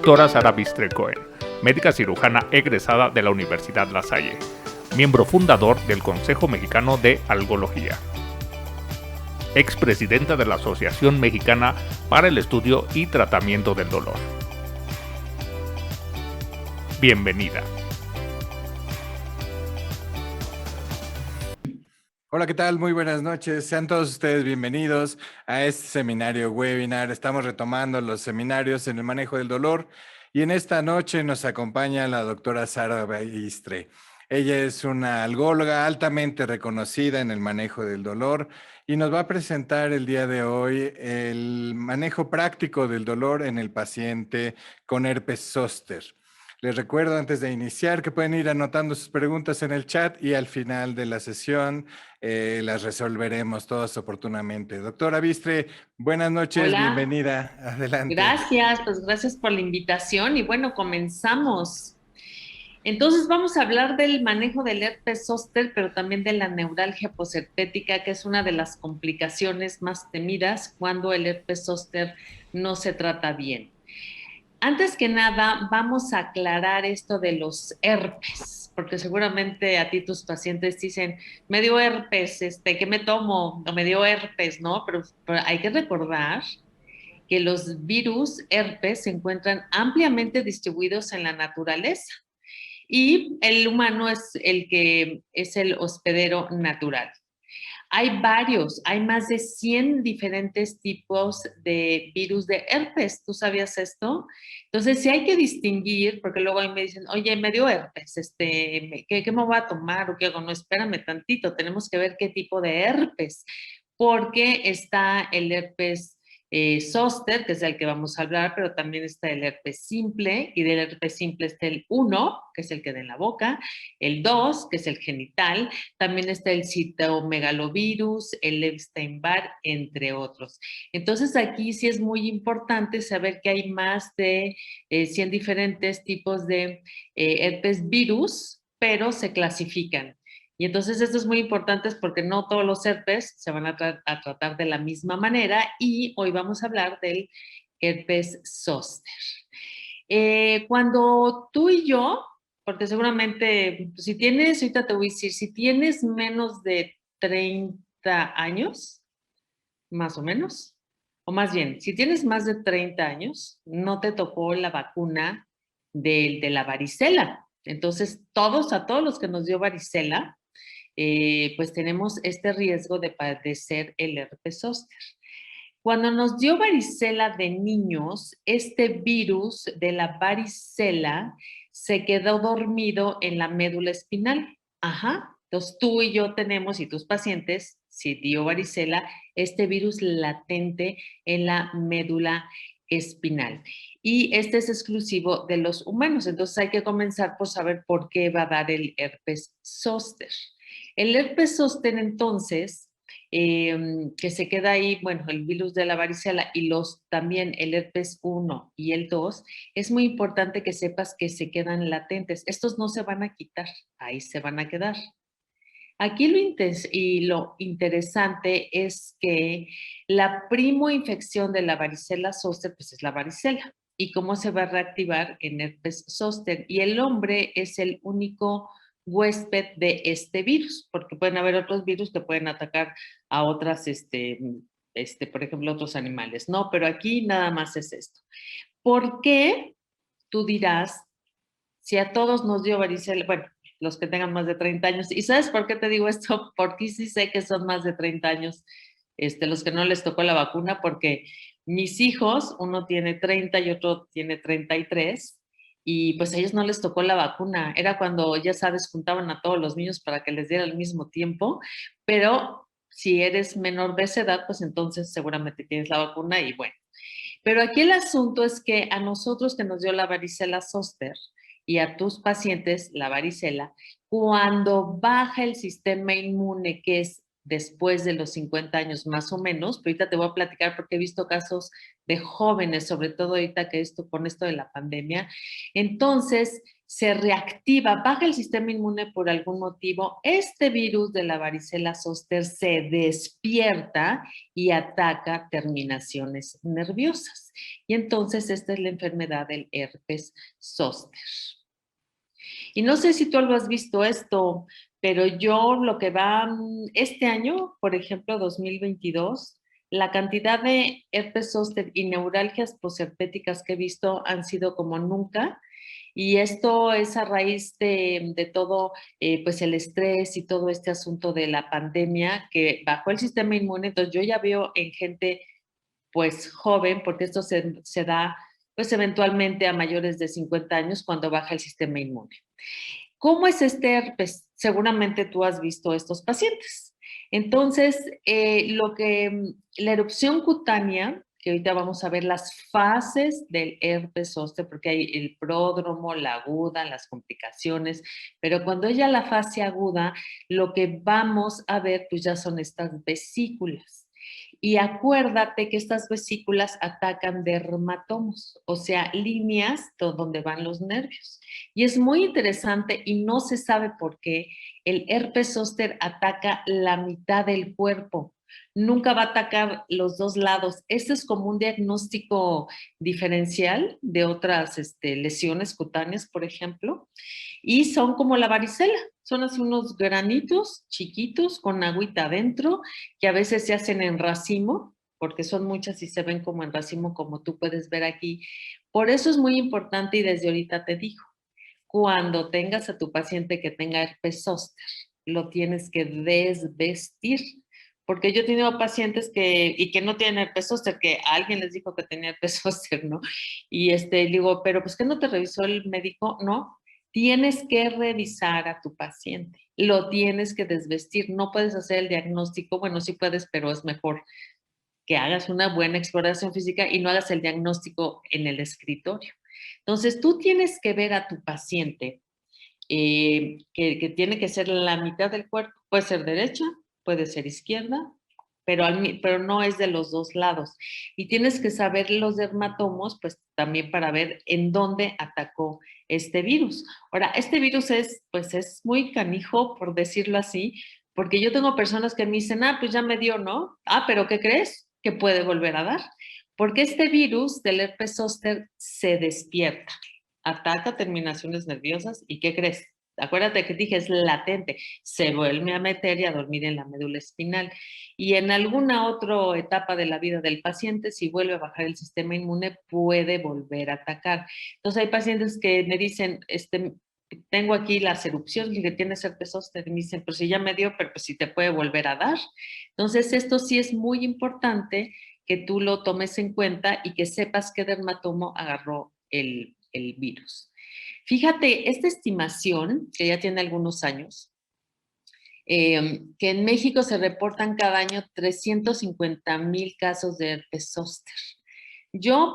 Doctora Sara Bistre Cohen, médica cirujana egresada de la Universidad La Salle, miembro fundador del Consejo Mexicano de Algología, expresidenta de la Asociación Mexicana para el Estudio y Tratamiento del Dolor. Bienvenida. Hola, ¿qué tal? Muy buenas noches. Sean todos ustedes bienvenidos a este seminario webinar. Estamos retomando los seminarios en el manejo del dolor y en esta noche nos acompaña la doctora Sara Bistre. Ella es una algóloga altamente reconocida en el manejo del dolor y nos va a presentar el día de hoy el manejo práctico del dolor en el paciente con herpes zóster. Les recuerdo antes de iniciar que pueden ir anotando sus preguntas en el chat y al final de la sesión las resolveremos todas oportunamente. Doctora Bistre, buenas noches, Hola. Bienvenida. Adelante. Gracias, pues gracias por la invitación y bueno, comenzamos. Entonces vamos a hablar del manejo del herpes zóster, pero también de la neuralgia posherpética, que es una de las complicaciones más temidas cuando el herpes zóster no se trata bien. Antes que nada, vamos a aclarar esto de los herpes, porque seguramente a ti tus pacientes dicen, me dio herpes, ¿qué me tomo? O me dio herpes, ¿no? Pero hay que recordar que los virus herpes se encuentran ampliamente distribuidos en la naturaleza y el humano es el que es el hospedero natural. Hay más de 100 diferentes tipos de virus de herpes. ¿Tú sabías esto? Entonces, sí hay que distinguir, porque luego ahí me dicen, oye, me dio herpes, ¿qué me voy a tomar o qué hago? No, espérame tantito, tenemos que ver qué tipo de herpes, porque está el herpes zóster, que es el que vamos a hablar, pero también está el herpes simple, y del herpes simple está el 1, que es el que da en la boca, el 2, que es el genital, también está el citomegalovirus, el Epstein-Barr, entre otros. Entonces aquí sí es muy importante saber que hay más de 100 diferentes tipos de herpes virus, pero se clasifican. Y entonces esto es muy importante porque no todos los herpes se van a tratar de la misma manera y hoy vamos a hablar del herpes zóster. Cuando tú y yo, porque seguramente si tienes, ahorita te voy a decir, si tienes menos de 30 años, más o menos, o más bien, si tienes más de 30 años, no te tocó la vacuna de la varicela. Entonces, a todos los que nos dio varicela, pues tenemos este riesgo de padecer el herpes zóster. Cuando nos dio varicela de niños, este virus de la varicela se quedó dormido en la médula espinal. Ajá. Entonces tú y yo tenemos, y tus pacientes, si dio varicela, este virus latente en la médula espinal. Y este es exclusivo de los humanos. Entonces hay que comenzar por saber por qué va a dar el herpes zóster. El herpes zóster, entonces, que se queda ahí, bueno, el virus de la varicela y también el herpes 1 y el 2, es muy importante que sepas que se quedan latentes. Estos no se van a quitar, ahí se van a quedar. Aquí lo interesante es que la primoinfección de la varicela zóster, pues es la varicela. ¿Y cómo se va a reactivar en herpes zóster? Y el hombre es el único huésped de este virus, porque pueden haber otros virus que pueden atacar a otras, por ejemplo, otros animales. No, pero aquí nada más es esto. ¿Por qué? Tú dirás, si a todos nos dio varicela, bueno, los que tengan más de 30 años, ¿y sabes por qué te digo esto? Porque sí sé que son más de 30 años los que no les tocó la vacuna, porque mis hijos, uno tiene 30 y otro tiene 33, y pues a ellos no les tocó la vacuna. Era cuando, ya sabes, juntaban a todos los niños para que les diera al mismo tiempo, pero si eres menor de esa edad, pues entonces seguramente tienes la vacuna y bueno. Pero aquí el asunto es que a nosotros que nos dio la varicela zóster y a tus pacientes la varicela, cuando baja el sistema inmune, que es después de los 50 años más o menos, pero ahorita te voy a platicar porque he visto casos de jóvenes, sobre todo ahorita que con esto de la pandemia, entonces se reactiva, baja el sistema inmune por algún motivo, este virus de la varicela zóster se despierta y ataca terminaciones nerviosas. Y entonces esta es la enfermedad del herpes zóster. Y no sé si tú lo has visto esto, pero yo lo que va este año, por ejemplo, 2022, la cantidad de herpes zóster y neuralgias posherpéticas que he visto han sido como nunca. Y esto es a raíz de todo pues el estrés y todo este asunto de la pandemia que bajó el sistema inmune. Entonces yo ya veo en gente pues joven, porque esto se da pues eventualmente a mayores de 50 años cuando baja el sistema inmune. ¿Cómo es este herpes? Seguramente tú has visto estos pacientes. Entonces, la erupción cutánea, que ahorita vamos a ver las fases del herpes zóster, porque hay el pródromo, la aguda, las complicaciones, pero cuando es ya la fase aguda, lo que vamos a ver pues ya son estas vesículas. Y acuérdate que estas vesículas atacan dermatomos, o sea, líneas donde van los nervios. Y es muy interesante y no se sabe por qué el herpes zóster ataca la mitad del cuerpo. Nunca va a atacar los dos lados. Este es como un diagnóstico diferencial de otras lesiones cutáneas, por ejemplo, y son como la varicela. Son así unos granitos chiquitos con agüita adentro que a veces se hacen en racimo, porque son muchas y se ven como en racimo, como tú puedes ver aquí. Por eso es muy importante y desde ahorita te digo, cuando tengas a tu paciente que tenga herpes zóster, lo tienes que desvestir. Porque yo he tenido pacientes que no tienen herpes zóster, que alguien les dijo que tenía herpes zóster, ¿no? Y digo, pero pues ¿qué no te revisó el médico? No, tienes que revisar a tu paciente, lo tienes que desvestir, no puedes hacer el diagnóstico, bueno, sí puedes, pero es mejor que hagas una buena exploración física y no hagas el diagnóstico en el escritorio. Entonces, tú tienes que ver a tu paciente que tiene que ser la mitad del cuerpo, puede ser derecha, puede ser izquierda, pero no es de los dos lados. Y tienes que saber los dermatomos, pues también para ver en dónde atacó este virus. Ahora, este virus pues es muy canijo, por decirlo así, porque yo tengo personas que me dicen, pues ya me dio, ¿no? Pero ¿qué crees? Que puede volver a dar. Porque este virus del herpes zóster se despierta, ataca terminaciones nerviosas y ¿qué crees? Acuérdate que dije, es latente, se vuelve a meter y a dormir en la médula espinal. Y en alguna otra etapa de la vida del paciente, si vuelve a bajar el sistema inmune, puede volver a atacar. Entonces hay pacientes que me dicen, tengo aquí las erupciones, que tienes herpes zóster, y me dicen, pues si ya me dio, pero pues si te puede volver a dar. Entonces esto sí es muy importante que tú lo tomes en cuenta y que sepas qué dermatomo agarró el virus. Fíjate, esta estimación, que ya tiene algunos años, que en México se reportan cada año 350,000 casos de herpes zóster. Yo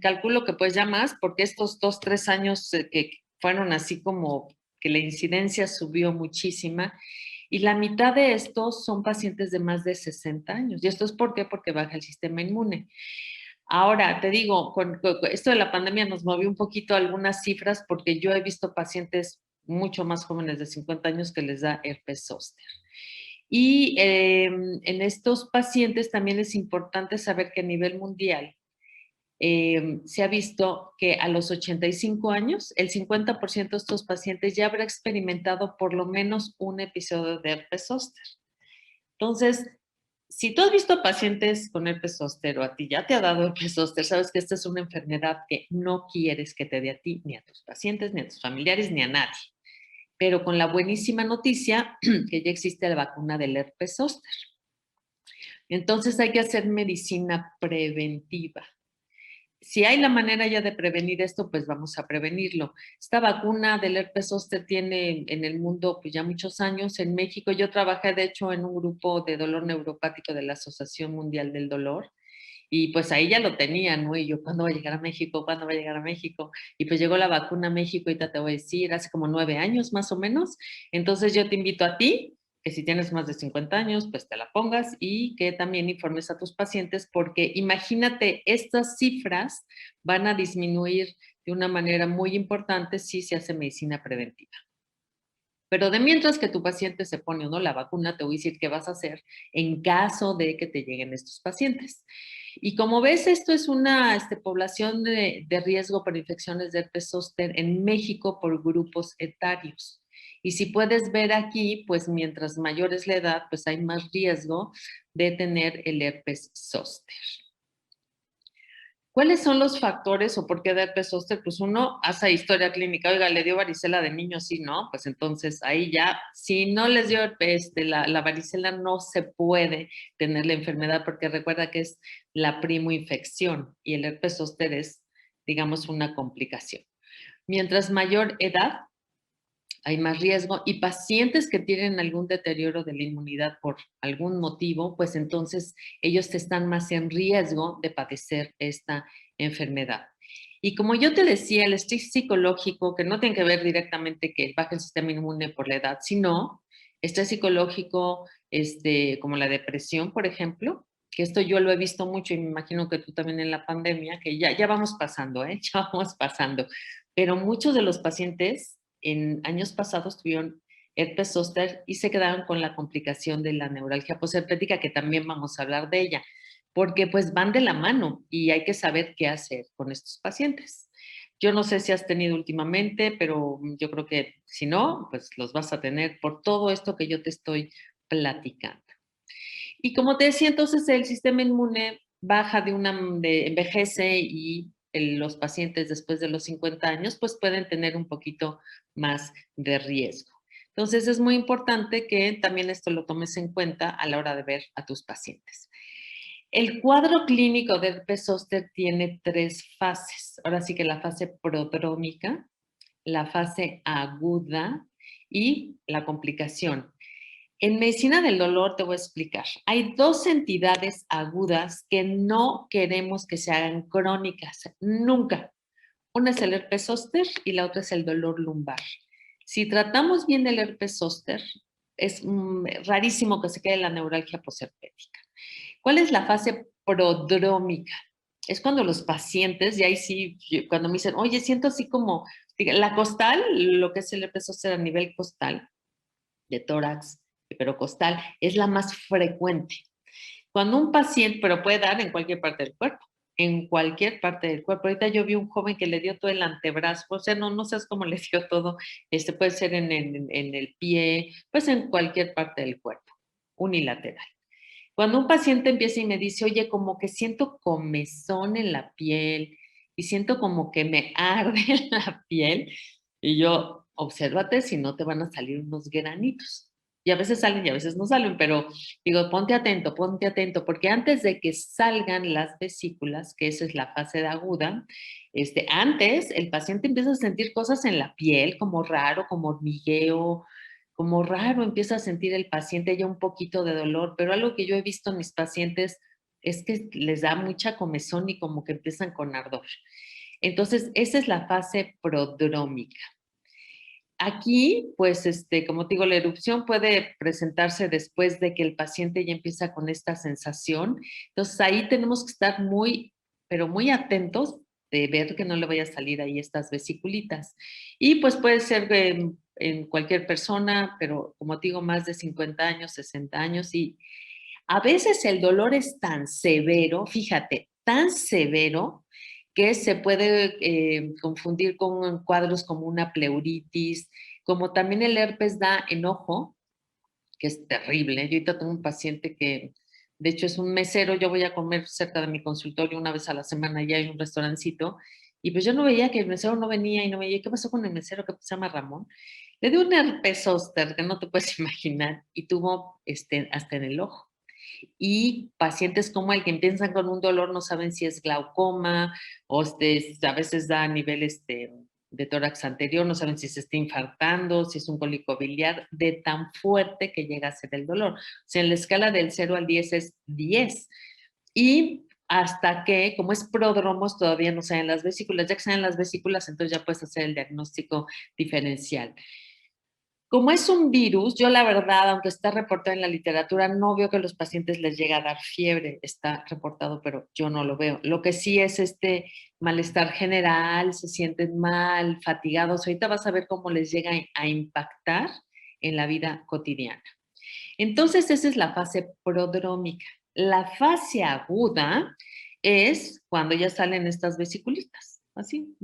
calculo que pues ya más, porque estos 2, 3 años que fueron así como que la incidencia subió muchísima, y la mitad de estos son pacientes de más de 60 años. ¿Y esto es por qué? Porque baja el sistema inmune. Ahora, te digo, con esto de la pandemia nos movió un poquito algunas cifras porque yo he visto pacientes mucho más jóvenes de 50 años que les da herpes zóster. Y en estos pacientes también es importante saber que a nivel mundial se ha visto que a los 85 años, el 50% de estos pacientes ya habrá experimentado por lo menos un episodio de herpes zóster. Entonces, si tú has visto pacientes con herpes zóster o a ti ya te ha dado herpes zóster, sabes que esta es una enfermedad que no quieres que te dé a ti, ni a tus pacientes, ni a tus familiares, ni a nadie. Pero con la buenísima noticia que ya existe la vacuna del herpes zóster. Entonces hay que hacer medicina preventiva. Si hay la manera ya de prevenir esto, pues vamos a prevenirlo. Esta vacuna del herpes zóster tiene en el mundo pues ya muchos años. En México yo trabajé de hecho en un grupo de dolor neuropático de la Asociación Mundial del Dolor y pues ahí ya lo tenían, ¿no? Y yo, ¿cuándo va a llegar a México? ¿Cuándo va a llegar a México? Y pues llegó la vacuna a México, y te voy a decir, hace como 9 años más o menos. Entonces yo te invito a ti que si tienes más de 50 años, pues te la pongas y que también informes a tus pacientes porque imagínate, estas cifras van a disminuir de una manera muy importante si se hace medicina preventiva. Pero de mientras que tu paciente se pone o no la vacuna, te voy a decir qué vas a hacer en caso de que te lleguen estos pacientes. Y como ves, esto es una población de riesgo para infecciones de herpes zóster en México por grupos etarios. Y si puedes ver aquí, pues mientras mayor es la edad, pues hay más riesgo de tener el herpes zóster. ¿Cuáles son los factores o por qué da herpes zóster? Pues uno hace historia clínica, oiga, le dio varicela de niño, sí, ¿no? Pues entonces ahí ya, si no les dio la varicela, no se puede tener la enfermedad porque recuerda que es la primoinfección y el herpes zóster es, digamos, una complicación. Mientras mayor edad, hay más riesgo y pacientes que tienen algún deterioro de la inmunidad por algún motivo, pues entonces ellos están más en riesgo de padecer esta enfermedad. Y como yo te decía, el estrés psicológico, que no tiene que ver directamente que baje el sistema inmune por la edad, sino estrés psicológico como la depresión, por ejemplo, que esto yo lo he visto mucho y me imagino que tú también en la pandemia, que ya vamos pasando, ya vamos pasando. Pero muchos de los pacientes en años pasados tuvieron herpes zóster y se quedaron con la complicación de la neuralgia posherpética, que también vamos a hablar de ella, porque pues van de la mano y hay que saber qué hacer con estos pacientes. Yo no sé si has tenido últimamente, pero yo creo que si no, pues los vas a tener por todo esto que yo te estoy platicando. Y como te decía, entonces el sistema inmune baja envejece y los pacientes después de los 50 años pues pueden tener un poquito más de riesgo. Entonces es muy importante que también esto lo tomes en cuenta a la hora de ver a tus pacientes. El cuadro clínico de herpes zóster tiene 3 fases. Ahora sí que la fase prodrómica, la fase aguda y la complicación. En medicina del dolor te voy a explicar. Hay 2 entidades agudas que no queremos que se hagan crónicas, nunca. Una es el herpes zóster y la otra es el dolor lumbar. Si tratamos bien el herpes zóster, es rarísimo que se quede la neuralgia posherpética. ¿Cuál es la fase prodrómica? Es cuando los pacientes, y ahí sí, cuando me dicen, oye, siento así como la costal, lo que es el herpes zóster a nivel costal, de tórax, pero costal, es la más frecuente. Cuando un paciente, pero puede dar en cualquier parte del cuerpo, en cualquier parte del cuerpo. Ahorita yo vi un joven que le dio todo el antebrazo, o sea, no sabes cómo le dio todo, puede ser en el pie, pues en cualquier parte del cuerpo, unilateral. Cuando un paciente empieza y me dice, oye, como que siento comezón en la piel y siento como que me arde la piel, y yo, obsérvate si no te van a salir unos granitos. Y a veces salen y a veces no salen, pero digo, ponte atento, porque antes de que salgan las vesículas, que esa es la fase de aguda, antes el paciente empieza a sentir cosas en la piel, como raro, como hormigueo, como raro, empieza a sentir el paciente ya un poquito de dolor, pero algo que yo he visto en mis pacientes es que les da mucha comezón y como que empiezan con ardor. Entonces, esa es la fase prodrómica. Aquí, pues, como te digo, la erupción puede presentarse después de que el paciente ya empieza con esta sensación. Entonces, ahí tenemos que estar muy, pero muy atentos de ver que no le vaya a salir ahí estas vesiculitas. Y pues puede ser en cualquier persona, pero como te digo, más de 50 años, 60 años. Y a veces el dolor es tan severo, fíjate, tan severo, que se puede confundir con cuadros como una pleuritis, como también el herpes da enojo, que es terrible. Yo ahorita tengo un paciente que, de hecho, es un mesero. Yo voy a comer cerca de mi consultorio una vez a la semana, ya hay un restaurancito, y pues yo no veía que el mesero no venía y no veía. ¿Qué pasó con el mesero que se llama Ramón? Le dio un herpes zóster que no te puedes imaginar y tuvo hasta en el ojo. Y pacientes como el que empiezan con un dolor no saben si es glaucoma o a veces da a nivel de tórax anterior, no saben si se está infartando, si es un cólico biliar, de tan fuerte que llega a ser el dolor. O sea, en la escala del 0 al 10 es 10. Y hasta que, como es prodromos, todavía no salen las vesículas. Ya que salen las vesículas, entonces ya puedes hacer el diagnóstico diferencial. Como es un virus, yo la verdad, aunque está reportado en la literatura, no veo que a los pacientes les llegue a dar fiebre. Está reportado, pero yo no lo veo. Lo que sí es este malestar general, se sienten mal, fatigados. Ahorita vas a ver cómo les llega a impactar en la vida cotidiana. Entonces, esa es la fase prodrómica. La fase aguda es cuando ya salen estas vesiculitas, así,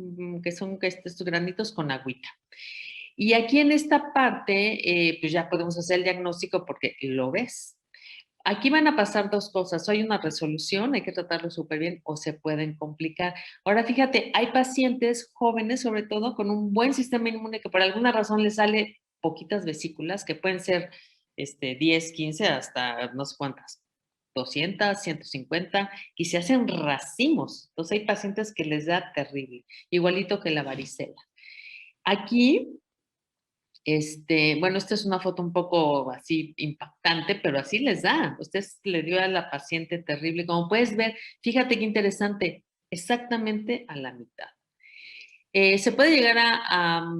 que son estos granitos con agüita. Y aquí en esta parte, pues ya podemos hacer el diagnóstico porque lo ves. Aquí van a pasar dos cosas. O hay una resolución, hay que tratarlo súper bien, o se pueden complicar. Ahora, fíjate, hay pacientes jóvenes, sobre todo, con un buen sistema inmune que por alguna razón les sale poquitas vesículas, que pueden ser 10, 15, hasta no sé cuántas, 200, 150, y se hacen racimos. Entonces hay pacientes que les da terrible, igualito que la varicela. Aquí bueno, esta es una foto un poco así impactante, pero así les da. Usted le dio a la paciente terrible. Como puedes ver, fíjate qué interesante, exactamente a la mitad. Se puede llegar a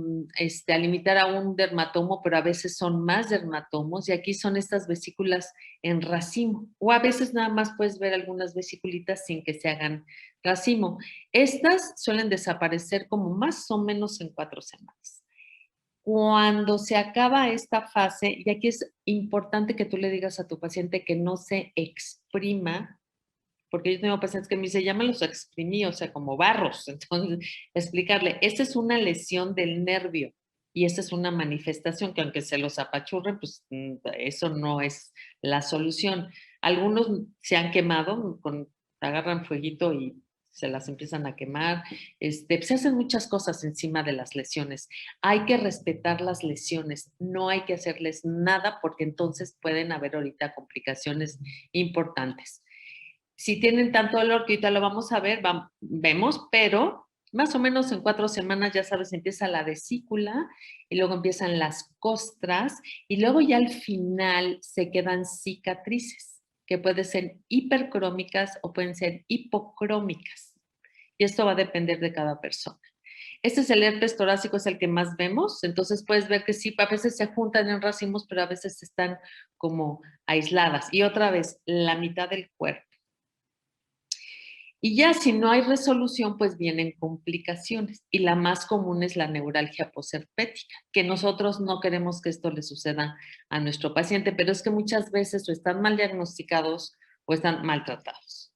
limitar a un dermatomo, pero a veces son más dermatomos y aquí son estas vesículas en racimo. O a veces nada más puedes ver algunas vesiculitas sin que se hagan racimo. Estas suelen desaparecer como más o menos en 4 semanas. Cuando se acaba esta fase, y aquí es importante que tú le digas a tu paciente que no se exprima, porque yo tengo pacientes que me dicen, ya me los exprimí, o sea, como barros. Entonces, explicarle, esta es una lesión del nervio y esta es una manifestación que aunque se los apachurren, pues eso no es la solución. Algunos se han quemado, agarran fueguito y se las empiezan a quemar. Se hacen muchas cosas encima de las lesiones. Hay que respetar las lesiones, no hay que hacerles nada porque entonces pueden haber ahorita complicaciones importantes. Si tienen tanto dolor que ahorita lo vamos a ver, vemos, pero más o menos en 4 semanas, ya sabes, empieza la vesícula y luego empiezan las costras y luego ya al final se quedan cicatrices que pueden ser hipercrómicas o pueden ser hipocrómicas. Y esto va a depender de cada persona. Este es el herpes torácico, es el que más vemos. Entonces puedes ver que sí, a veces se juntan en racimos, pero a veces están como aisladas. Y otra vez, la mitad del cuerpo. Y ya si no hay resolución, pues vienen complicaciones. Y la más común es la neuralgia posherpética, que nosotros no queremos que esto le suceda a nuestro paciente, pero es que muchas veces o están mal diagnosticados o están maltratados.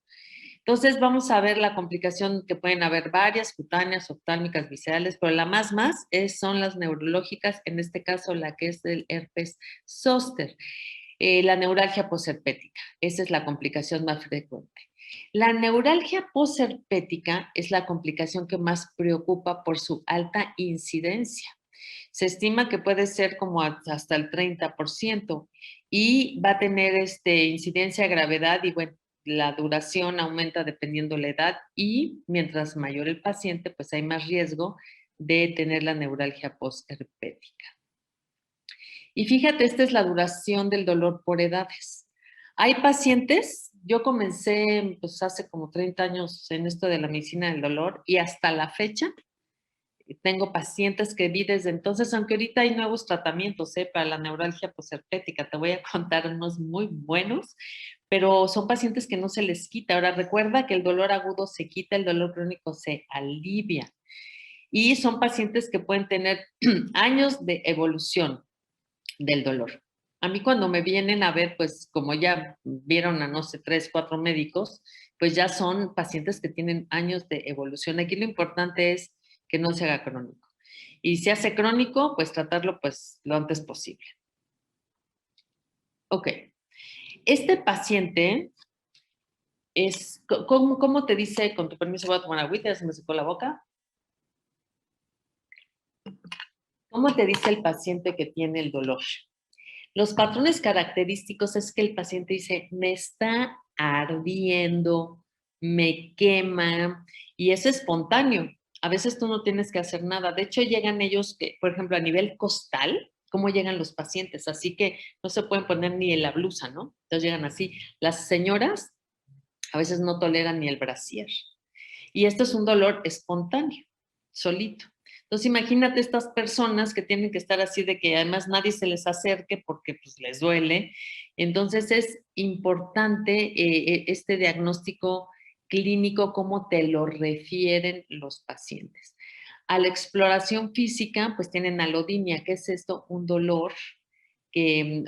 Entonces vamos a ver la complicación que pueden haber varias, cutáneas, oftálmicas, viscerales, pero la más son las neurológicas, en este caso la que es del herpes zóster, la neuralgia posherpética. Esa es la complicación más frecuente. La neuralgia posherpética es la complicación que más preocupa por su alta incidencia. Se estima que puede ser como hasta el 30% y va a tener incidencia, gravedad y bueno, la duración aumenta dependiendo la edad y mientras mayor el paciente, pues hay más riesgo de tener la neuralgia posherpética. Y fíjate, esta es la duración del dolor por edades. Hay pacientes, yo comencé pues hace como 30 años en esto de la medicina del dolor y hasta la fecha tengo pacientes que vi desde entonces, aunque ahorita hay nuevos tratamientos para la neuralgia posherpética, te voy a contar unos muy buenos, pero son pacientes que no se les quita. Ahora recuerda que el dolor agudo se quita, el dolor crónico se alivia. Y son pacientes que pueden tener años de evolución del dolor. A mí cuando me vienen a ver, pues como ya vieron a, no sé, 3, 4 médicos, pues ya son pacientes que tienen años de evolución. Aquí lo importante es que no se haga crónico. Y si hace crónico, pues tratarlo pues lo antes posible. Ok. Este paciente es, ¿cómo te dice? Con tu permiso voy a tomar agüita, ya se me secó la boca. ¿Cómo te dice el paciente que tiene el dolor? Los patrones característicos es que el paciente dice, me está ardiendo, me quema, y es espontáneo. A veces tú no tienes que hacer nada. De hecho, llegan ellos, que, por ejemplo, a nivel costal, ¿cómo llegan los pacientes? Así que no se pueden poner ni en la blusa, ¿no? Entonces llegan así. Las señoras a veces no toleran ni el brasier. Y esto es un dolor espontáneo, solito. Entonces, imagínate estas personas que tienen que estar así de que además nadie se les acerque porque pues les duele. Entonces, es importante este diagnóstico clínico, cómo te lo refieren los pacientes. A la exploración física, pues tienen alodinia. ¿Qué es esto? Un dolor que,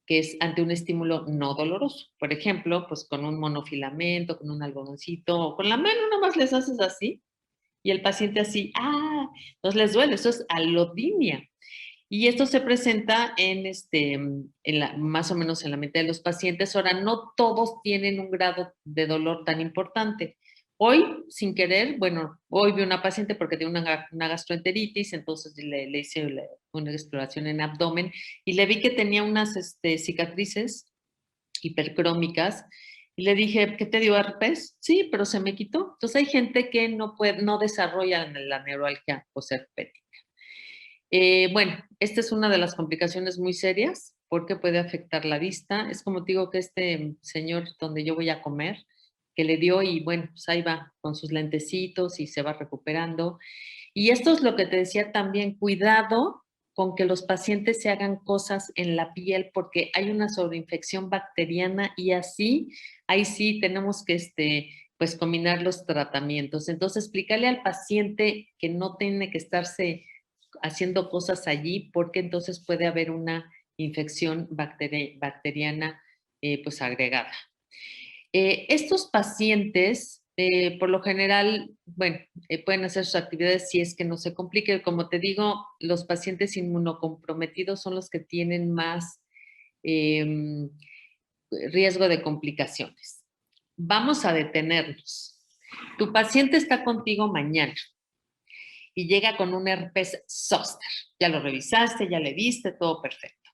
que es ante un estímulo no doloroso. Por ejemplo, pues con un monofilamento, con un algodoncito, o con la mano nomás les haces así y el paciente así, entonces les duele. Eso es alodinia. Y esto se presenta más o menos en la mitad de los pacientes. Ahora, no todos tienen un grado de dolor tan importante. Hoy, sin querer, bueno, hoy vi una paciente porque tiene una gastroenteritis, entonces le hice una exploración en abdomen y le vi que tenía unas cicatrices hipercrómicas y le dije, ¿qué te dio herpes? Sí, pero se me quitó. Entonces hay gente que no desarrolla la neuralgia posherpética. Bueno, esta es una de las complicaciones muy serias porque puede afectar la vista. Es como te digo que este señor donde yo voy a comer, que le dio y bueno, pues ahí va con sus lentecitos y se va recuperando. Y esto es lo que te decía también, cuidado con que los pacientes se hagan cosas en la piel porque hay una sobreinfección bacteriana y así, ahí sí tenemos que pues combinar los tratamientos. Entonces, explícale al paciente que no tiene que estarse haciendo cosas allí porque entonces puede haber una infección bacteriana pues agregada. Estos pacientes, por lo general, bueno, pueden hacer sus actividades si es que no se complique. Como te digo, los pacientes inmunocomprometidos son los que tienen más riesgo de complicaciones. Vamos a detenernos. Tu paciente está contigo mañana y llega con un herpes zóster. Ya lo revisaste, ya le viste, todo perfecto.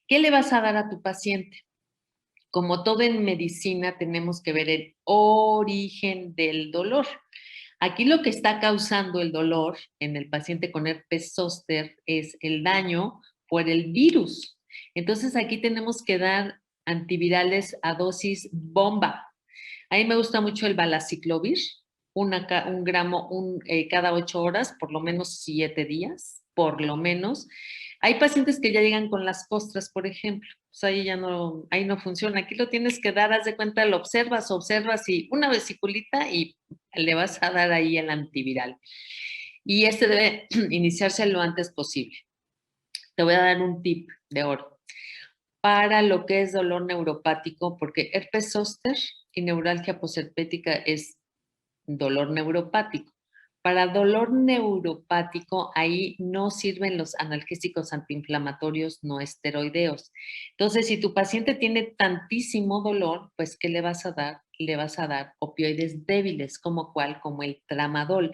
¿Qué le vas a dar a tu paciente? Como todo en medicina, tenemos que ver el origen del dolor. Aquí lo que está causando el dolor en el paciente con herpes zóster es el daño por el virus. Entonces aquí tenemos que dar antivirales a dosis bomba. A mí me gusta mucho el valaciclovir, un gramo cada 8 horas, por lo menos 7 días, por lo menos. Hay pacientes que ya llegan con las costras, por ejemplo. Pues ahí no funciona. Aquí lo tienes que dar, haz de cuenta, lo observas y una vesiculita y le vas a dar ahí el antiviral. Y este debe iniciarse lo antes posible. Te voy a dar un tip de oro para lo que es dolor neuropático, porque herpes zóster y neuralgia posherpética es dolor neuropático. Para dolor neuropático, ahí no sirven los analgésicos antiinflamatorios no esteroideos. Entonces, si tu paciente tiene tantísimo dolor, pues, ¿qué le vas a dar? Le vas a dar opioides débiles, como cuál, como el tramadol.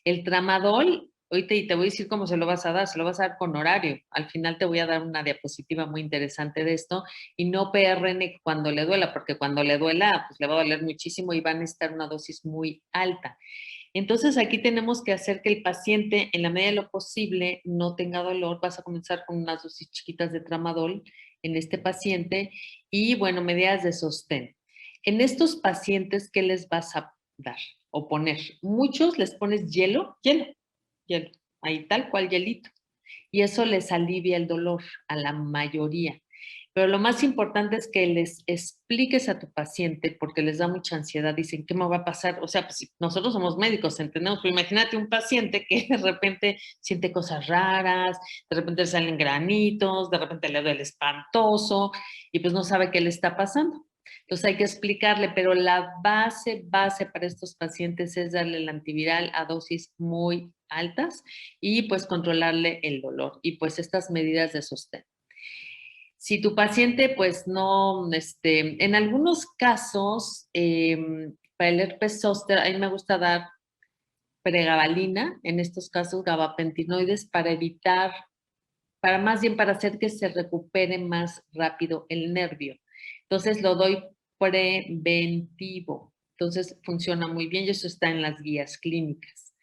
El tramadol, ahorita y te voy a decir cómo se lo vas a dar, se lo vas a dar con horario. Al final te voy a dar una diapositiva muy interesante de esto y no PRN cuando le duela, porque cuando le duela, pues le va a doler muchísimo y va a necesitar una dosis muy alta. Entonces aquí tenemos que hacer que el paciente, en la medida de lo posible, no tenga dolor. Vas a comenzar con unas dosis chiquitas de tramadol en este paciente y, bueno, medidas de sostén. En estos pacientes, ¿qué les vas a dar o poner? Muchos les pones hielo, ahí tal cual hielito. Y eso les alivia el dolor a la mayoría. Pero lo más importante es que les expliques a tu paciente, porque les da mucha ansiedad, dicen, ¿qué me va a pasar? O sea, pues si nosotros somos médicos, entendemos, pero imagínate un paciente que de repente siente cosas raras, de repente le salen granitos, de repente le duele espantoso y pues no sabe qué le está pasando. Entonces hay que explicarle, pero la base para estos pacientes es darle el antiviral a dosis muy altas y pues controlarle el dolor y pues estas medidas de sostén. Si tu paciente, pues no, en algunos casos, para el herpes zóster, a mí me gusta dar pregabalina, en estos casos gabapentinoides, para evitar, para más bien para hacer que se recupere más rápido el nervio. Entonces lo doy preventivo. Entonces funciona muy bien y eso está en las guías clínicas.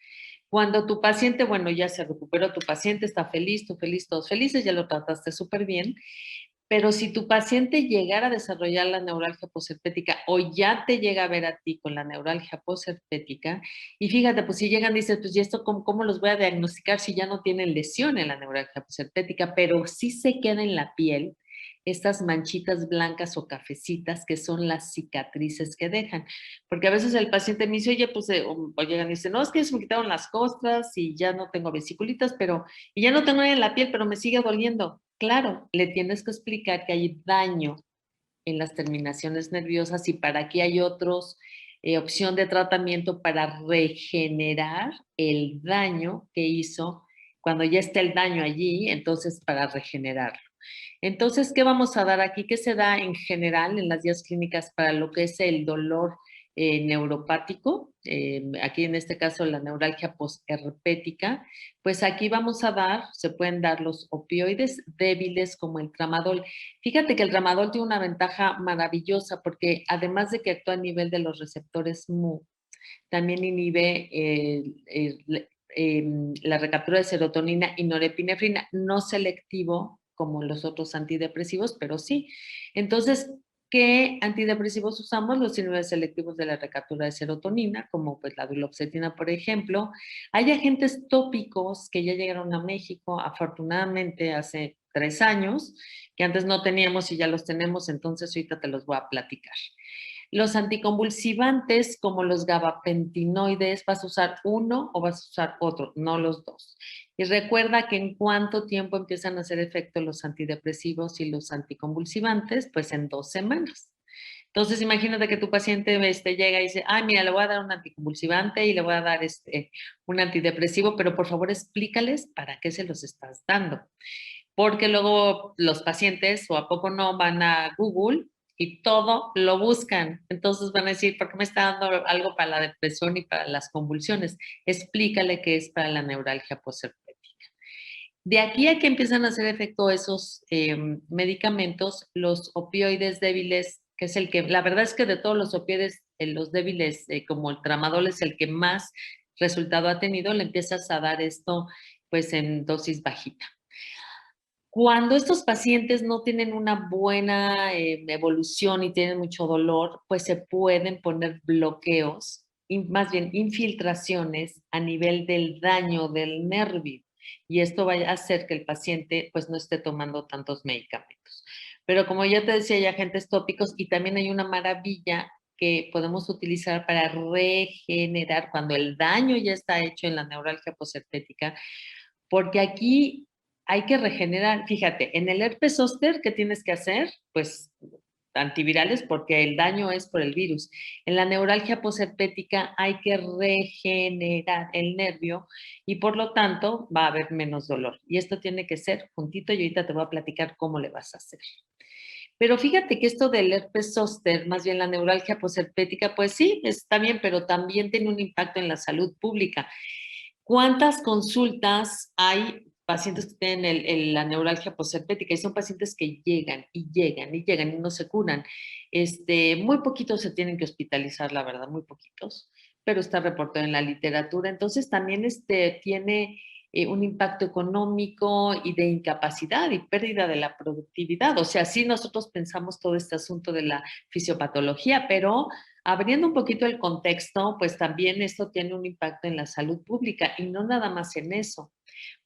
Cuando tu paciente, bueno, ya se recuperó, tu paciente está feliz, tú feliz, todos felices, ya lo trataste súper bien. Pero si tu paciente llegara a desarrollar la neuralgia posherpética o ya te llega a ver a ti con la neuralgia posherpética, y fíjate, pues si llegan, dices, pues, ¿y esto cómo los voy a diagnosticar si ya no tienen lesión en la neuralgia posherpética? Pero sí se queda en la piel estas manchitas blancas o cafecitas que son las cicatrices que dejan. Porque a veces el paciente me dice, oye, pues, o llegan y dicen, no, es que se me quitaron las costras y ya no tengo vesiculitas, y ya no tengo nada en la piel, pero me sigue doliendo. Claro, le tienes que explicar que hay daño en las terminaciones nerviosas y para qué hay otros opción de tratamiento para regenerar el daño que hizo. Cuando ya está el daño allí, entonces para regenerarlo. Entonces, ¿qué vamos a dar aquí? ¿Qué se da en general en las guías clínicas para lo que es el dolor neuropático? Aquí en este caso la neuralgia posherpética. Pues aquí vamos a dar, se pueden dar los opioides débiles como el tramadol. Fíjate que el tramadol tiene una ventaja maravillosa porque además de que actúa a nivel de los receptores MU, también inhibe la recaptura de serotonina y norepinefrina, no selectivo como los otros antidepresivos, pero sí. Entonces, ¿qué antidepresivos usamos? Los inhibidores selectivos de la recaptura de serotonina, como pues la duloxetina, por ejemplo. Hay agentes tópicos que ya llegaron a México, afortunadamente hace 3 años, que antes no teníamos y ya los tenemos, entonces ahorita te los voy a platicar. Los anticonvulsivantes, como los gabapentinoides, ¿vas a usar uno o vas a usar otro? No los dos. Y recuerda que en cuánto tiempo empiezan a hacer efecto los antidepresivos y los anticonvulsivantes, pues en 2 semanas. Entonces, imagínate que tu paciente llega y dice, ay, mira, le voy a dar un anticonvulsivante y le voy a dar un antidepresivo, pero por favor explícales para qué se los estás dando. Porque luego los pacientes, o a poco no, van a Google y todo lo buscan. Entonces van a decir, ¿por qué me está dando algo para la depresión y para las convulsiones? Explícale que es para la neuralgia posherpética. De aquí a que empiezan a hacer efecto esos medicamentos, los opioides débiles, que es el que, la verdad es que de todos los opioides, los débiles, como el tramadol, es el que más resultado ha tenido, le empiezas a dar esto pues en dosis bajita. Cuando estos pacientes no tienen una buena evolución y tienen mucho dolor, pues se pueden poner bloqueos, más bien infiltraciones a nivel del daño del nervio. Y esto va a hacer que el paciente pues no esté tomando tantos medicamentos. Pero como ya te decía, hay agentes tópicos y también hay una maravilla que podemos utilizar para regenerar cuando el daño ya está hecho en la neuralgia posherpética, porque aquí hay que regenerar. Fíjate, en el herpes zóster, ¿qué tienes que hacer? Pues antivirales porque el daño es por el virus. En la neuralgia posherpética hay que regenerar el nervio y por lo tanto va a haber menos dolor. Y esto tiene que ser juntito y ahorita te voy a platicar cómo le vas a hacer. Pero fíjate que esto del herpes zóster, más bien la neuralgia posherpética, pues sí, está bien, pero también tiene un impacto en la salud pública. ¿Cuántas consultas hay pacientes que tienen la neuralgia posherpética? Y son pacientes que llegan y llegan y llegan y no se curan. Muy poquitos se tienen que hospitalizar, la verdad, muy poquitos, pero está reportado en la literatura. Entonces también tiene un impacto económico y de incapacidad y pérdida de la productividad. O sea, sí nosotros pensamos todo este asunto de la fisiopatología, pero abriendo un poquito el contexto, pues también esto tiene un impacto en la salud pública y no nada más en eso.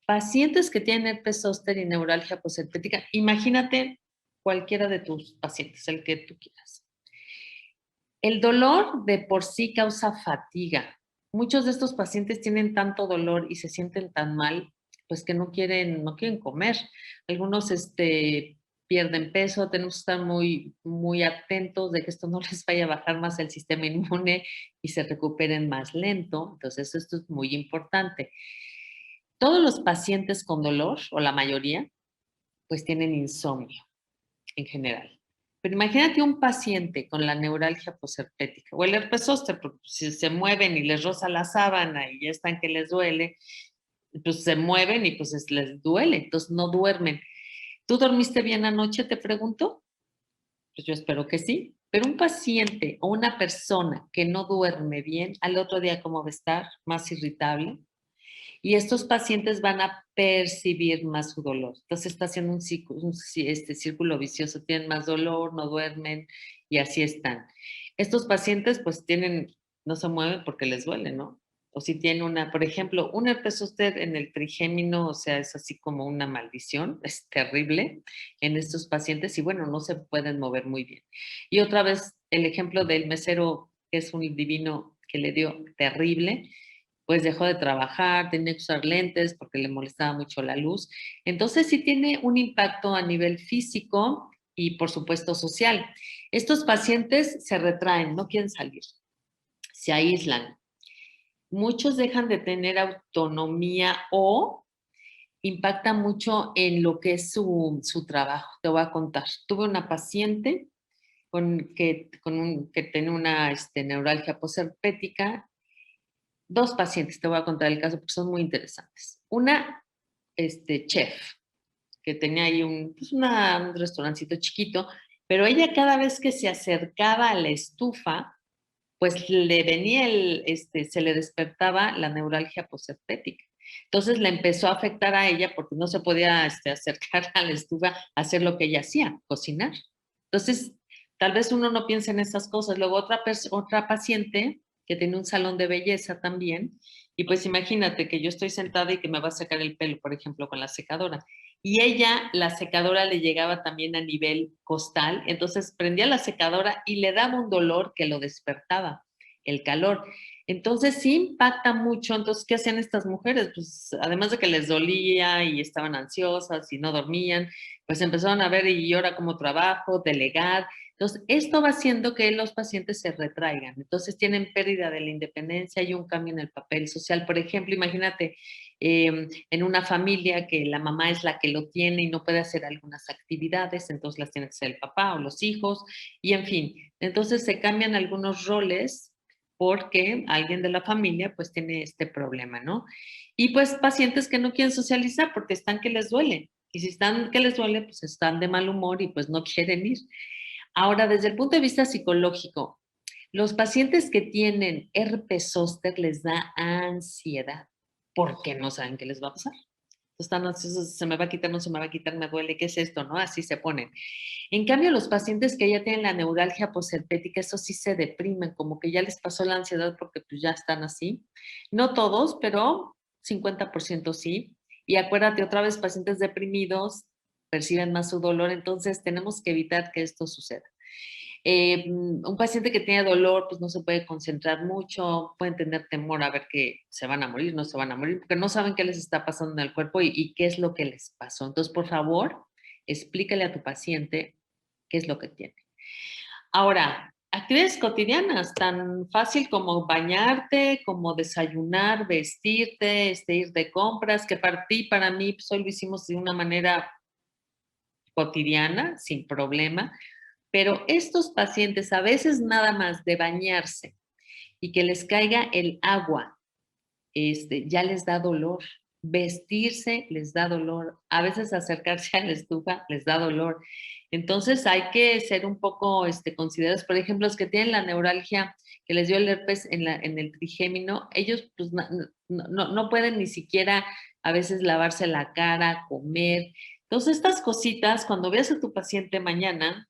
Pacientes que tienen herpes zóster y neuralgia posherpética, imagínate cualquiera de tus pacientes, el que tú quieras. El dolor de por sí causa fatiga. Muchos de estos pacientes tienen tanto dolor y se sienten tan mal, pues que no quieren comer. Algunos pierden peso, tenemos que estar muy, muy atentos de que esto no les vaya a bajar más el sistema inmune y se recuperen más lento. Entonces, esto es muy importante. Todos los pacientes con dolor, o la mayoría, pues tienen insomnio en general. Pero imagínate un paciente con la neuralgia posherpética o el herpes zóster, porque si se mueven y les roza la sábana y ya están que les duele, pues se mueven y pues les duele, entonces no duermen. ¿Tú dormiste bien anoche, te pregunto? Pues yo espero que sí. Pero un paciente o una persona que no duerme bien, al otro día, ¿cómo va a estar? Más irritable. y estos pacientes van a percibir más su dolor. Entonces está haciendo un círculo vicioso, tienen más dolor, no duermen y así están. Estos pacientes pues no se mueven porque les duele, ¿no? O si tiene por ejemplo, un herpes zóster en el trigémino, o sea, es así como una maldición, es terrible en estos pacientes y bueno, no se pueden mover muy bien. Y otra vez, el ejemplo del mesero, que es un divino que le dio terrible, pues dejó de trabajar, tenía que usar lentes porque le molestaba mucho la luz. Entonces sí tiene un impacto a nivel físico y por supuesto social. Estos pacientes se retraen, no quieren salir, se aíslan. Muchos dejan de tener autonomía o impacta mucho en lo que es su trabajo. Te voy a contar. Tuve una paciente que tenía una neuralgia posherpética. Dos pacientes, te voy a contar el caso porque son muy interesantes. Una, chef, que tenía ahí un restaurancito chiquito, pero ella cada vez que se acercaba a la estufa, pues le venía se le despertaba la neuralgia posherpética. Entonces le empezó a afectar a ella porque no se podía acercar a la estufa a hacer lo que ella hacía, cocinar. Entonces, tal vez uno no piensa en esas cosas. Luego otra paciente que tiene un salón de belleza también, y pues imagínate que yo estoy sentada y que me va a secar el pelo, por ejemplo, con la secadora. Y ella, la secadora le llegaba también a nivel costal, entonces prendía la secadora y le daba un dolor que lo despertaba, el calor. Entonces sí impacta mucho. Entonces, ¿qué hacían estas mujeres? Pues además de que les dolía y estaban ansiosas y no dormían, pues empezaron a ver y ahora cómo trabajo, delegar. Entonces, esto va haciendo que los pacientes se retraigan. Entonces, tienen pérdida de la independencia y un cambio en el papel social. Por ejemplo, imagínate en una familia que la mamá es la que lo tiene y no puede hacer algunas actividades, entonces las tiene que hacer el papá o los hijos, y en fin. Entonces, se cambian algunos roles porque alguien de la familia pues tiene este problema, ¿no? Y pues pacientes que no quieren socializar porque están que les duele. Y si están que les duele, pues están de mal humor y pues no quieren ir. Ahora, desde el punto de vista psicológico, los pacientes que tienen herpes zóster les da ansiedad porque no saben qué les va a pasar. Están ansiosos, se me va a quitar, no se me va a quitar, me duele, ¿qué es esto? ¿No? Así se ponen. En cambio, los pacientes que ya tienen la neuralgia posherpética, eso sí se deprimen, como que ya les pasó la ansiedad porque pues ya están así. No todos, pero 50% sí. Y acuérdate, otra vez, pacientes deprimidos perciben más su dolor, entonces tenemos que evitar que esto suceda. Un paciente que tiene dolor, pues no se puede concentrar mucho, pueden tener temor a ver que se van a morir, no se van a morir, porque no saben qué les está pasando en el cuerpo y qué es lo que les pasó. Entonces, por favor, explícale a tu paciente qué es lo que tiene. Ahora, actividades cotidianas, tan fácil como bañarte, como desayunar, vestirte, ir de compras, que para mí, pues hoy lo hicimos de una manera cotidiana, sin problema, pero estos pacientes a veces nada más de bañarse y que les caiga el agua, ya les da dolor. Vestirse les da dolor. A veces acercarse a la estufa les da dolor. Entonces hay que ser un poco considerados. Por ejemplo, los que tienen la neuralgia que les dio el herpes en el trigémino, ellos pues no pueden ni siquiera a veces lavarse la cara, comer. Entonces estas cositas, cuando veas a tu paciente mañana,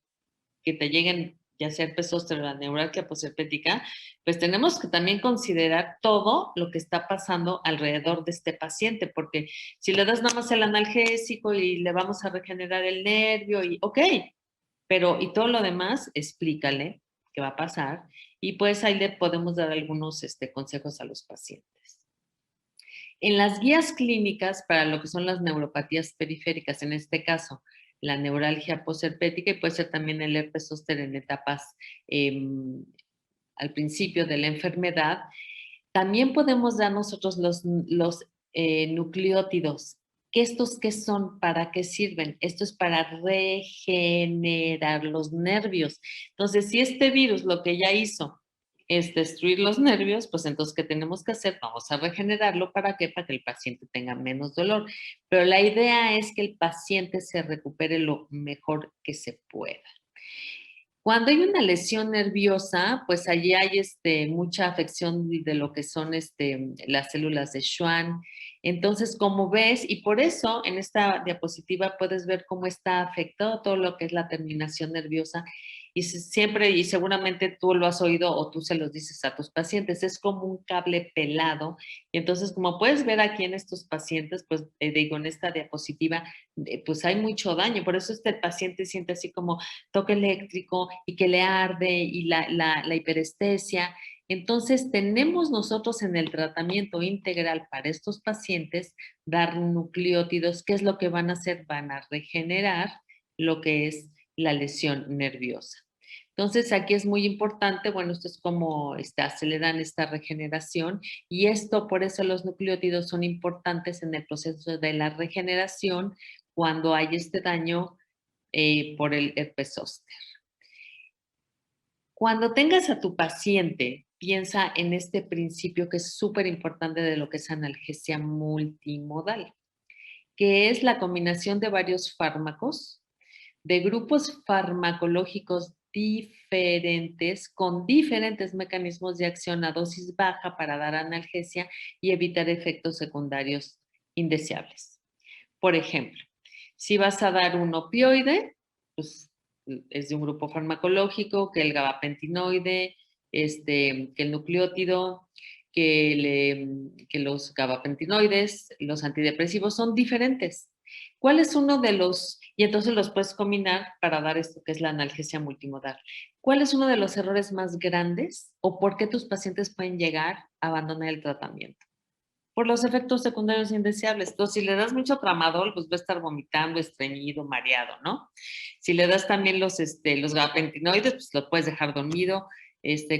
que te lleguen ya sea herpes zóster o la neuralgia posherpética, pues tenemos que también considerar todo lo que está pasando alrededor de este paciente, porque si le das nada más el analgésico y le vamos a regenerar el nervio, y ok, pero y todo lo demás, explícale qué va a pasar y pues ahí le podemos dar algunos consejos a los pacientes. En las guías clínicas para lo que son las neuropatías periféricas, en este caso, la neuralgia posherpética y puede ser también el herpes zóster en etapas al principio de la enfermedad, también podemos dar nosotros los nucleótidos. ¿Estos qué son? ¿Para qué sirven? Esto es para regenerar los nervios. Entonces, si este virus lo que ya hizo es destruir los nervios, pues entonces, ¿qué tenemos que hacer? Vamos a regenerarlo. ¿Para qué? Para que el paciente tenga menos dolor. Pero la idea es que el paciente se recupere lo mejor que se pueda. Cuando hay una lesión nerviosa, pues allí hay mucha afección de lo que son las células de Schwann Entonces, como ves, y por eso en esta diapositiva puedes ver cómo está afectado todo lo que es la terminación nerviosa. Y siempre, y seguramente tú lo has oído o tú se los dices a tus pacientes, es como un cable pelado. Y entonces, como puedes ver aquí en estos pacientes, pues digo, en esta diapositiva, pues hay mucho daño. Por eso este paciente siente así como toque eléctrico y que le arde y la hiperestesia. Entonces, tenemos nosotros en el tratamiento integral para estos pacientes dar nucleótidos. ¿Qué es lo que van a hacer? Van a regenerar lo que es la lesión nerviosa. Entonces, aquí es muy importante, bueno, esto es como aceleran esta regeneración y esto, por eso los nucleótidos son importantes en el proceso de la regeneración cuando hay este daño por el herpes zóster. Cuando tengas a tu paciente, piensa en este principio que es súper importante de lo que es analgesia multimodal, que es la combinación de varios fármacos, de grupos farmacológicos diferentes, con diferentes mecanismos de acción a dosis baja para dar analgesia y evitar efectos secundarios indeseables. Por ejemplo, si vas a dar un opioide, pues es de un grupo farmacológico, que el gabapentinoide, que el nucleótido, que los gabapentinoides, los antidepresivos son diferentes. ¿Cuál es uno de los, y entonces los puedes combinar para dar esto que es la analgesia multimodal? ¿Cuál es uno de los errores más grandes o por qué tus pacientes pueden llegar a abandonar el tratamiento? Por los efectos secundarios indeseables. Entonces, si le das mucho tramadol, pues va a estar vomitando, estreñido, mareado, ¿no? Si le das también los gabapentinoides, pues lo puedes dejar dormido.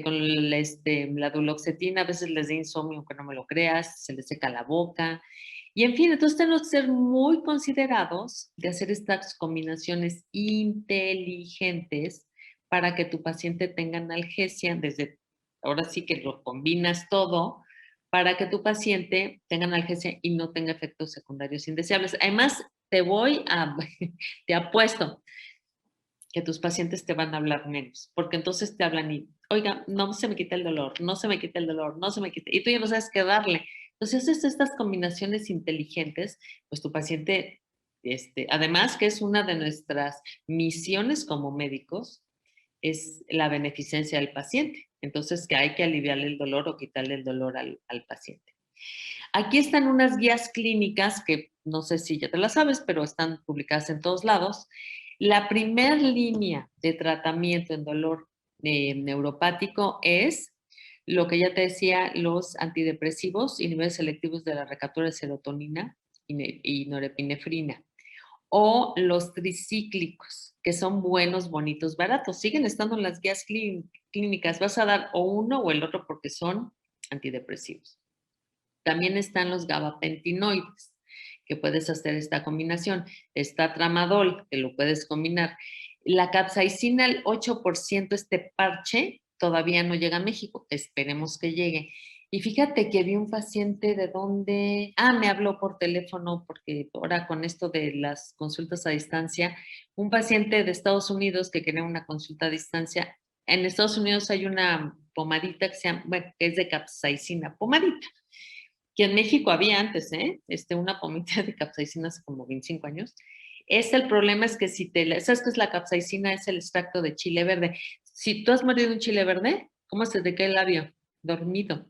Con la duloxetina, a veces les da insomnio, aunque no me lo creas, se les seca la boca. Y en fin, entonces tenemos que ser muy considerados de hacer estas combinaciones inteligentes para que tu paciente tenga analgesia desde, ahora sí que lo combinas todo, para que tu paciente tenga analgesia y no tenga efectos secundarios indeseables. Además, te apuesto que tus pacientes te van a hablar menos, porque entonces te hablan y, oiga, no se me quita el dolor, no se me quita el dolor, no se me quita, y tú ya no sabes qué darle. Entonces, haces estas combinaciones inteligentes, pues tu paciente, además que es una de nuestras misiones como médicos, es la beneficencia del paciente. Entonces, que hay que aliviarle el dolor o quitarle el dolor al paciente. Aquí están unas guías clínicas que no sé si ya te las sabes, pero están publicadas en todos lados. La primera línea de tratamiento en dolor neuropático es lo que ya te decía, los antidepresivos, inhibidores selectivos de la recaptura de serotonina y norepinefrina, o los tricíclicos, que son buenos, bonitos, baratos. Siguen estando en las guías clínicas. Vas a dar o uno o el otro porque son antidepresivos. También están los gabapentinoides, que puedes hacer esta combinación. Está tramadol, que lo puedes combinar. La capsaicina, el 8%, este parche, todavía no llega a México. Esperemos que llegue. Y fíjate que vi un paciente de donde, me habló por teléfono, porque ahora con esto de las consultas a distancia, un paciente de Estados Unidos que quería una consulta a distancia. En Estados Unidos hay una pomadita que se llama, bueno, que es de capsaicina, pomadita, que en México había antes, una pomita de capsaicina hace como 25 años. El problema es que si ¿sabes qué es la capsaicina? Es el extracto de chile verde. Si tú has mordido un chile verde, ¿cómo se te queda el labio? Dormido.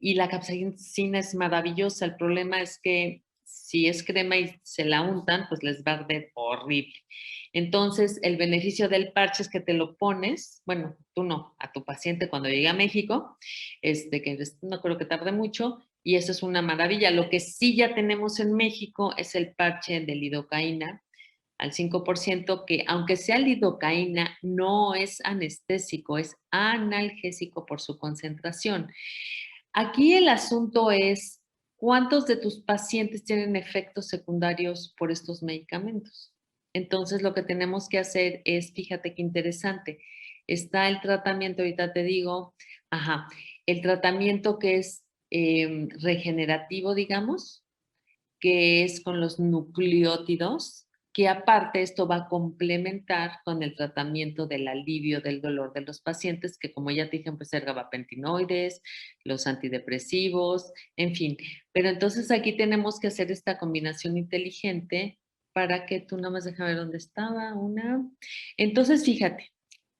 Y la capsaicina es maravillosa. El problema es que si es crema y se la untan, pues les va a arder horrible. Entonces, el beneficio del parche es que te lo pones, bueno, tú no, a tu paciente cuando llegue a México, que no creo que tarde mucho, y eso es una maravilla. Lo que sí ya tenemos en México es el parche de lidocaína al 5%, que aunque sea lidocaína, no es anestésico, es analgésico por su concentración. Aquí el asunto es, ¿cuántos de tus pacientes tienen efectos secundarios por estos medicamentos? Entonces, lo que tenemos que hacer es, fíjate qué interesante, está el tratamiento, ahorita te digo, el tratamiento que es regenerativo, digamos, que es con los nucleótidos, que aparte esto va a complementar con el tratamiento del alivio del dolor de los pacientes, que como ya te dije, pues ser gabapentinoides, los antidepresivos, en fin. Pero entonces aquí tenemos que hacer esta combinación inteligente para que tú nada más déjame ver dónde estaba, una. Entonces, fíjate,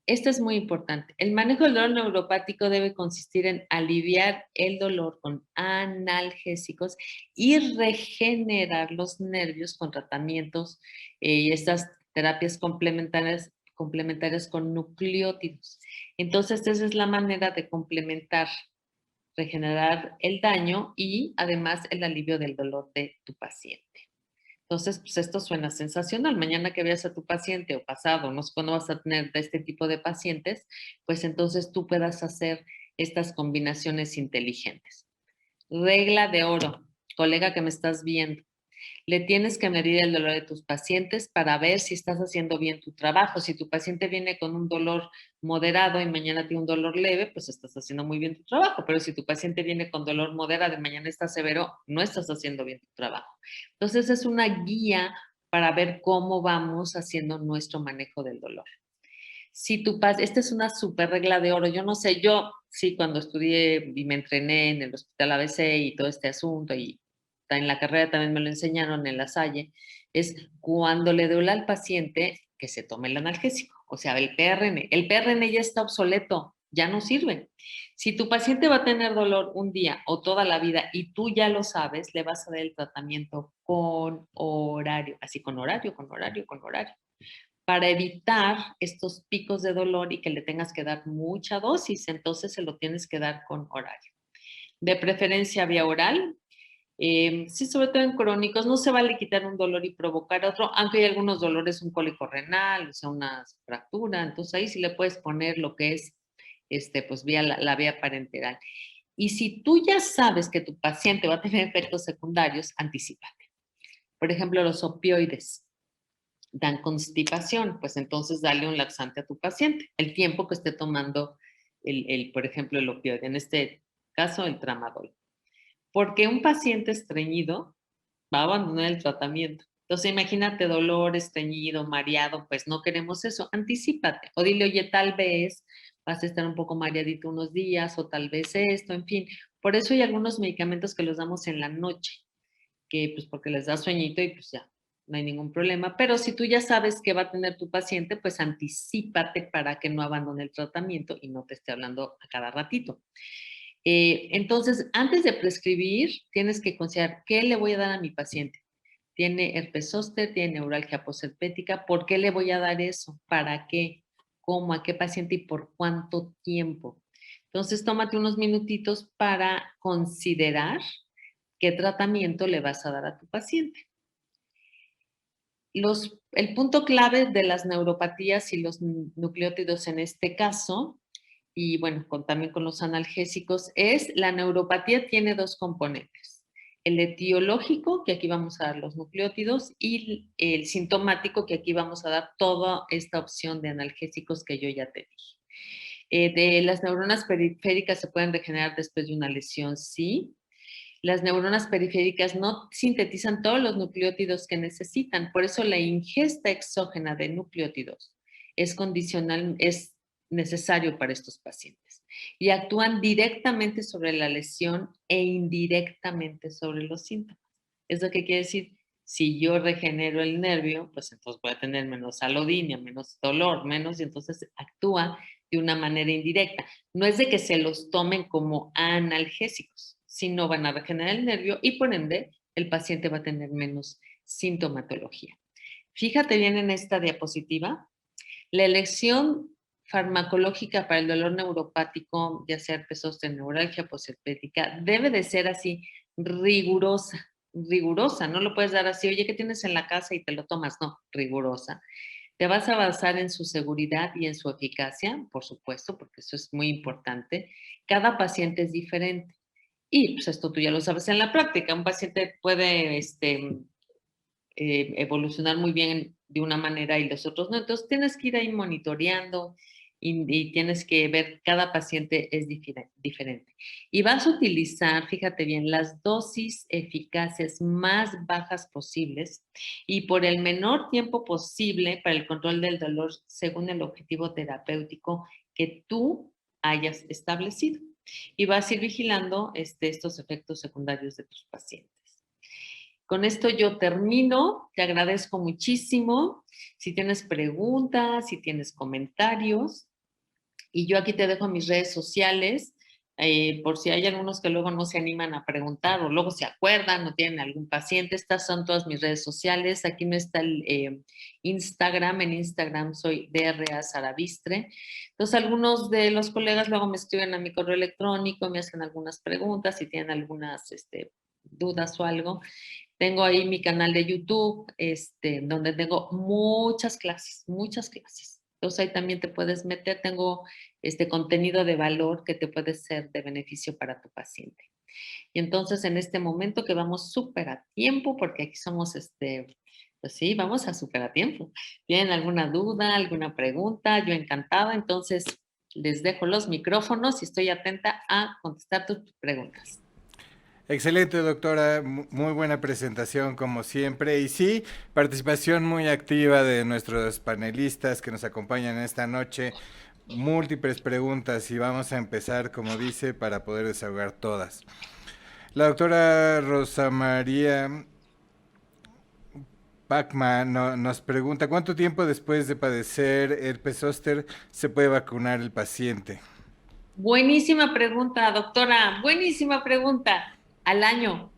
esto es muy importante. El manejo del dolor neuropático debe consistir en aliviar el dolor con analgésicos y regenerar los nervios con tratamientos y estas terapias complementarias con nucleótidos. Entonces, esa es la manera de complementar, regenerar el daño y además el alivio del dolor de tu paciente. Entonces, pues esto suena sensacional. Mañana que veas a tu paciente o pasado, no sé cuándo vas a tener de este tipo de pacientes, pues entonces tú puedas hacer estas combinaciones inteligentes. Regla de oro, colega que me estás viendo. Le tienes que medir el dolor de tus pacientes para ver si estás haciendo bien tu trabajo. Si tu paciente viene con un dolor moderado y mañana tiene un dolor leve, pues estás haciendo muy bien tu trabajo. Pero si tu paciente viene con dolor moderado y mañana está severo, no estás haciendo bien tu trabajo. Entonces es una guía para ver cómo vamos haciendo nuestro manejo del dolor. Si tu esta es una súper regla de oro. Yo no sé, yo sí cuando estudié y me entrené en el Hospital ABC y todo este asunto y en la carrera también me lo enseñaron en la Salle, es cuando le duele al paciente que se tome el analgésico, o sea, el PRN. El PRN ya está obsoleto, ya no sirve. Si tu paciente va a tener dolor un día o toda la vida y tú ya lo sabes, le vas a dar el tratamiento con horario, así con horario, con horario, con horario, para evitar estos picos de dolor y que le tengas que dar mucha dosis, entonces se lo tienes que dar con horario. De preferencia vía oral. Sí, sobre todo en crónicos, no se vale quitar un dolor y provocar otro, aunque hay algunos dolores, un cólico renal, o sea, una fractura, entonces ahí sí le puedes poner lo que es, pues vía la vía parenteral. Y si tú ya sabes que tu paciente va a tener efectos secundarios, anticípate. Por ejemplo, los opioides dan constipación, pues entonces dale un laxante a tu paciente, el tiempo que esté tomando por ejemplo, el opioide, en este caso el tramadol. Porque un paciente estreñido va a abandonar el tratamiento. Entonces, imagínate dolor, estreñido, mareado, pues no queremos eso. Anticípate. O dile, oye, tal vez vas a estar un poco mareadito unos días, o tal vez esto, en fin. Por eso hay algunos medicamentos que los damos en la noche, que pues porque les da sueñito y pues ya, no hay ningún problema. Pero si tú ya sabes que va a tener tu paciente, pues anticípate para que no abandone el tratamiento y no te esté hablando a cada ratito. Entonces, antes de prescribir, tienes que considerar qué le voy a dar a mi paciente. Tiene herpes zóster, tiene neuralgia postherpética. ¿Por qué le voy a dar eso? ¿Para qué? ¿Cómo? ¿A qué paciente y por cuánto tiempo? Entonces, tómate unos minutitos para considerar qué tratamiento le vas a dar a tu paciente. El punto clave de las neuropatías y los nucleótidos en este caso, y bueno, también con los analgésicos, es la neuropatía tiene dos componentes. El etiológico, que aquí vamos a dar los nucleótidos, y el sintomático, que aquí vamos a dar toda esta opción de analgésicos que yo ya te dije. De las neuronas periféricas se pueden regenerar después de una lesión, sí. Las neuronas periféricas no sintetizan todos los nucleótidos que necesitan, por eso la ingesta exógena de nucleótidos es condicional, es necesario para estos pacientes y actúan directamente sobre la lesión e indirectamente sobre los síntomas. ¿Es lo que quiere decir? Si yo regenero el nervio, pues entonces voy a tener menos alodinia, menos dolor, menos, y entonces actúa de una manera indirecta. No es de que se los tomen como analgésicos, sino van a regenerar el nervio y por ende el paciente va a tener menos sintomatología. Fíjate bien en esta diapositiva. La elección farmacológica para el dolor neuropático, ya sea herpes zóster, neuralgia postherpética, debe de ser así, rigurosa, rigurosa. No lo puedes dar así, oye, ¿qué tienes en la casa y te lo tomas? No, rigurosa. Te vas a basar en su seguridad y en su eficacia, por supuesto, porque eso es muy importante. Cada paciente es diferente. Y pues esto tú ya lo sabes en la práctica. Un paciente puede evolucionar muy bien de una manera y los otros no. Entonces tienes que ir ahí monitoreando y tienes que ver, cada paciente es diferente. Y vas a utilizar, fíjate bien, las dosis eficaces más bajas posibles y por el menor tiempo posible para el control del dolor según el objetivo terapéutico que tú hayas establecido. Y vas a ir vigilando estos efectos secundarios de tus pacientes. Con esto yo termino, te agradezco muchísimo. Si tienes preguntas, si tienes comentarios, y yo aquí te dejo mis redes sociales, por si hay algunos que luego no se animan a preguntar o luego se acuerdan o tienen algún paciente. Estas son todas mis redes sociales. Aquí no está el Instagram. En Instagram soy DRA Saravistre. Entonces, algunos de los colegas luego me escriben a mi correo electrónico, me hacen algunas preguntas, si tienen algunas dudas o algo. Tengo ahí mi canal de YouTube, donde tengo muchas clases, muchas clases. Entonces ahí también te puedes meter, tengo contenido de valor que te puede ser de beneficio para tu paciente. Y entonces en este momento que vamos súper a tiempo, porque aquí somos, pues sí, vamos a súper a tiempo. ¿Tienen alguna duda, alguna pregunta? Yo encantada, entonces les dejo los micrófonos y estoy atenta a contestar tus preguntas. Excelente, doctora. Muy buena presentación, como siempre. Y sí, participación muy activa de nuestros panelistas que nos acompañan esta noche. Múltiples preguntas y vamos a empezar, como dice, para poder desahogar todas. La doctora Rosa María Pacman nos pregunta, ¿cuánto tiempo después de padecer herpes zóster se puede vacunar el paciente? Buenísima pregunta, doctora. Buenísima pregunta. Al año.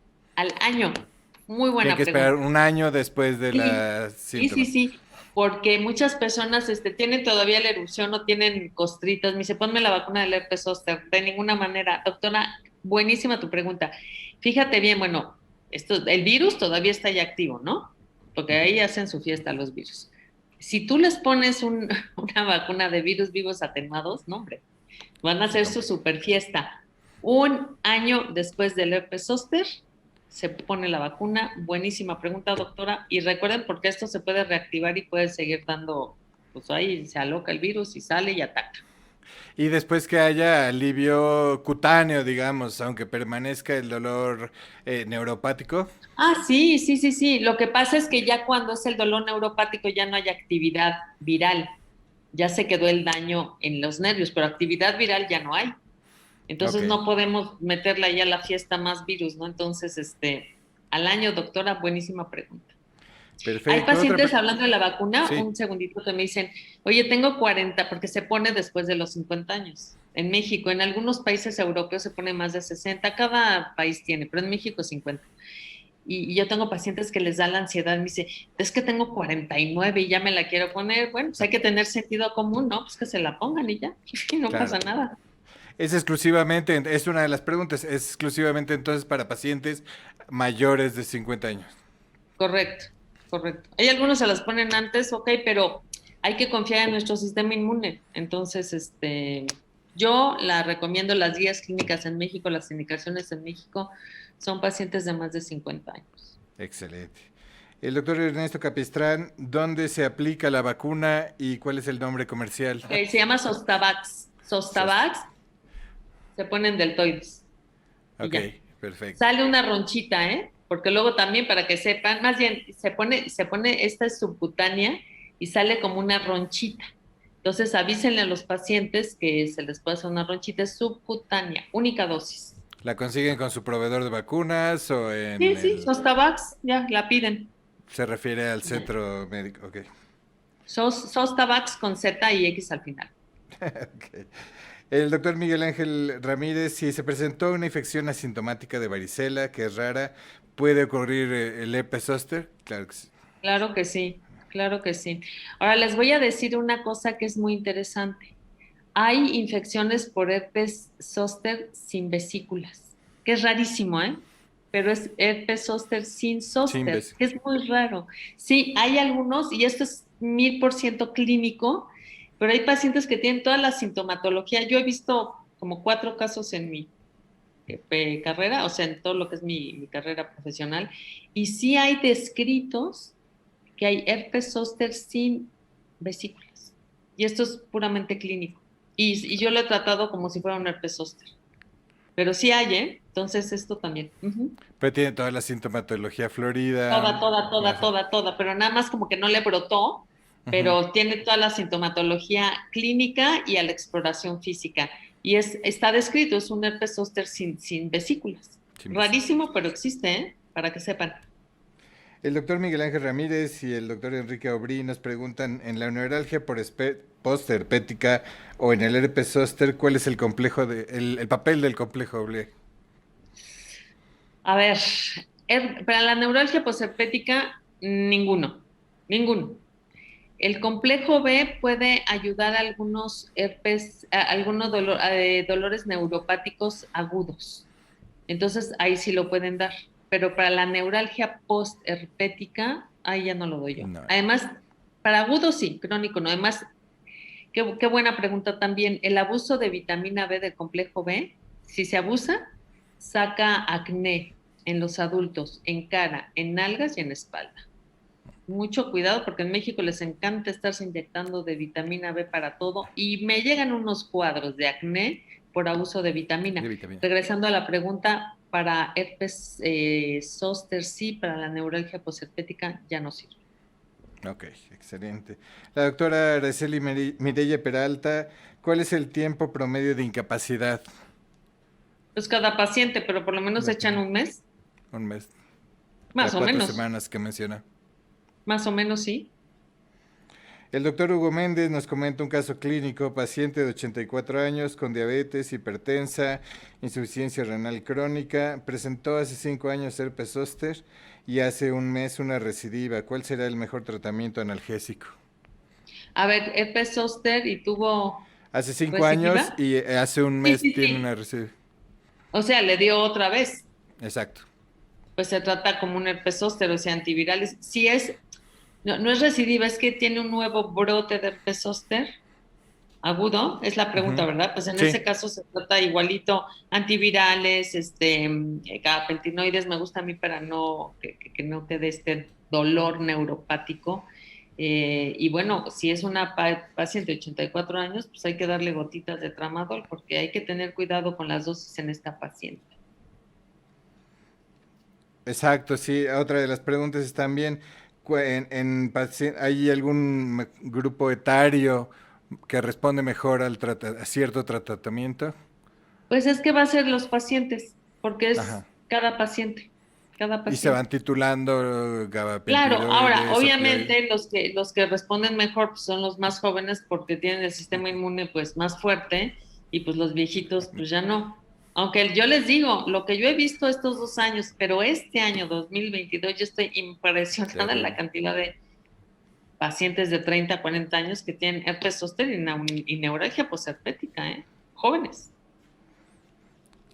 Muy Tiene buena que esperar pregunta. un año después de Sí, las síntomas. sí. Porque muchas personas tienen todavía la erupción o tienen costritas. Me dice, ponme la vacuna del herpes zóster. De ninguna manera. Doctora, buenísima tu pregunta. Fíjate bien, bueno, el virus todavía está ya activo, ¿no? Porque ahí hacen su fiesta los virus. Si tú les pones una vacuna de virus vivos atenuados, no, hombre, van a hacer No. su super fiesta. Un año después del herpes zóster se pone la vacuna. Buenísima pregunta, doctora. Y recuerden, porque esto se puede reactivar y puede seguir dando, pues ahí se aloca el virus y sale y ataca. Y después que haya alivio cutáneo, digamos, aunque permanezca el dolor neuropático. Ah, sí. Lo que pasa es que ya cuando es el dolor neuropático ya no hay actividad viral. Ya se quedó el daño en los nervios, pero actividad viral ya no hay. Entonces Ok, no podemos meterle ahí a la fiesta más virus, ¿no? Entonces, al año, doctora, buenísima pregunta. Hay perfecto. pacientes hablando de la vacuna, Sí, un segundito que me dicen, oye, tengo 40, porque se pone después de los 50 años. En México, en algunos países europeos se pone más de 60, cada país tiene, pero en México 50. Y yo tengo pacientes que les da la ansiedad, me dice, es que tengo 49 y ya me la quiero poner. Bueno, pues hay que tener sentido común, ¿no? Pues que se la pongan y ya, y no claro. pasa nada. Es exclusivamente, es una de las preguntas, es exclusivamente entonces para pacientes mayores de 50 años. Correcto. Hay algunos se las ponen antes, ok, pero hay que confiar en nuestro sistema inmune. Entonces, yo la recomiendo, las guías clínicas en México, las indicaciones en México, son pacientes de más de 50 años. Excelente. El doctor Ernesto Capistrán, ¿dónde se aplica la vacuna y cuál es el nombre comercial? Okay, se llama Zostavax. Zostavax, se ponen deltoides y Ok, ya. perfecto. Sale una ronchita, ¿eh? Porque luego también, para que sepan, más bien, se pone esta es subcutánea y sale como una ronchita. Entonces, avísenle a los pacientes que se les puede hacer una ronchita, es subcutánea, única dosis. ¿La consiguen con su proveedor de vacunas o en Sí, el... Zostavax, ya, la piden. se refiere al centro médico? Ok. Zostavax con Z y X al final. Ok. El doctor Miguel Ángel Ramírez, si se presentó una infección asintomática de varicela, que es rara, ¿puede ocurrir el herpes zóster? Claro que sí. Claro que sí, claro que sí. Ahora les voy a decir una cosa que es muy interesante. Hay infecciones por herpes zóster sin vesículas, que es rarísimo, ¿eh? Pero es herpes zóster sin Sin zóster, ves. que es muy raro. Sí, hay algunos, y esto es 1000% clínico, pero hay pacientes que tienen toda la sintomatología. Yo he visto como 4 casos en mi carrera, o sea, en todo lo que es mi carrera profesional, y sí hay descritos que hay herpes zóster sin vesículas. Y esto es puramente clínico. Y yo lo he tratado como si fuera un herpes zóster. Pero sí hay, ¿eh? Entonces esto también. Ujú. Pero tiene toda la sintomatología florida. Más- Toda, pero nada más como que no le brotó, Ujú. pero tiene toda la sintomatología clínica y a la exploración física. Y está descrito, es un herpes zóster sin vesículas. Sin vesículas. Rarísimo, pero existe, ¿eh? Para que sepan. El doctor Miguel Ángel Ramírez y el doctor Enrique Aubry nos preguntan, en la neuralgia por postherpética o en el herpes zóster, ¿cuál es el papel del complejo doble? A ver, para la neuralgia posherpética, ninguno. El complejo B puede ayudar a algunos herpes, a algunos dolores neuropáticos agudos. Entonces, ahí sí lo pueden dar. Pero para la neuralgia postherpética, ahí ya no lo doy yo. No. Además, para agudos sí, crónico no. Además, qué buena pregunta también. El abuso de vitamina B del complejo B, si se abusa, saca acné en los adultos, en cara, en nalgas y en espalda. Mucho cuidado porque en México les encanta estarse inyectando de vitamina B para todo y me llegan unos cuadros de acné por abuso de vitamina. De vitamina. Regresando a la pregunta, para herpes zóster sí, para la neuralgia posherpética ya no sirve. Ok, excelente. La doctora Araceli Mireya Peralta, ¿cuál es el tiempo promedio de incapacidad? Pues cada paciente, pero por lo menos echan Depende. un mes, Un mes. más Las o 4 menos, semanas que menciona. más o menos sí. El doctor Hugo Méndez nos comenta un caso clínico, paciente de 84 años con diabetes, hipertensa, insuficiencia renal crónica, presentó hace 5 años herpes zóster y hace un mes una recidiva. ¿Cuál será el mejor tratamiento analgésico? A ver, herpes zóster y tuvo Hace 5 años recidiva. y hace un Sí, mes sí, tiene una sí. recidiva. O sea, le dio otra vez. Exacto. Pues se trata como un herpes zóster, o sea, antivirales. Si es no es recidiva, es que tiene un nuevo brote de herpes zóster agudo, es la pregunta, Ujú. ¿verdad? Pues en ese Sí, caso se trata igualito, antivirales, gabapentinoides, me gusta a mí para que no quede este dolor neuropático. Y bueno, si es una paciente de 84 años, pues hay que darle gotitas de tramadol porque hay que tener cuidado con las dosis en esta paciente. exacto, sí. Otra de las preguntas es también, ¿hay algún grupo etario que responde mejor a cierto tratamiento? Pues es que va a ser los pacientes, porque Ajá. es cada Y se van paciente. titulando Claro, ahora, gabapentiroides, opioides. obviamente los que responden mejor pues, son los más jóvenes porque tienen el sistema inmune pues más fuerte y pues los viejitos pues ya no. Aunque yo les digo, lo que yo he visto estos 2 años, pero este año 2022 yo estoy impresionada en la Terrible. cantidad de pacientes de 30 a 40 años que tienen herpes zóster y neuralgia posherpética, ¿eh? Jóvenes.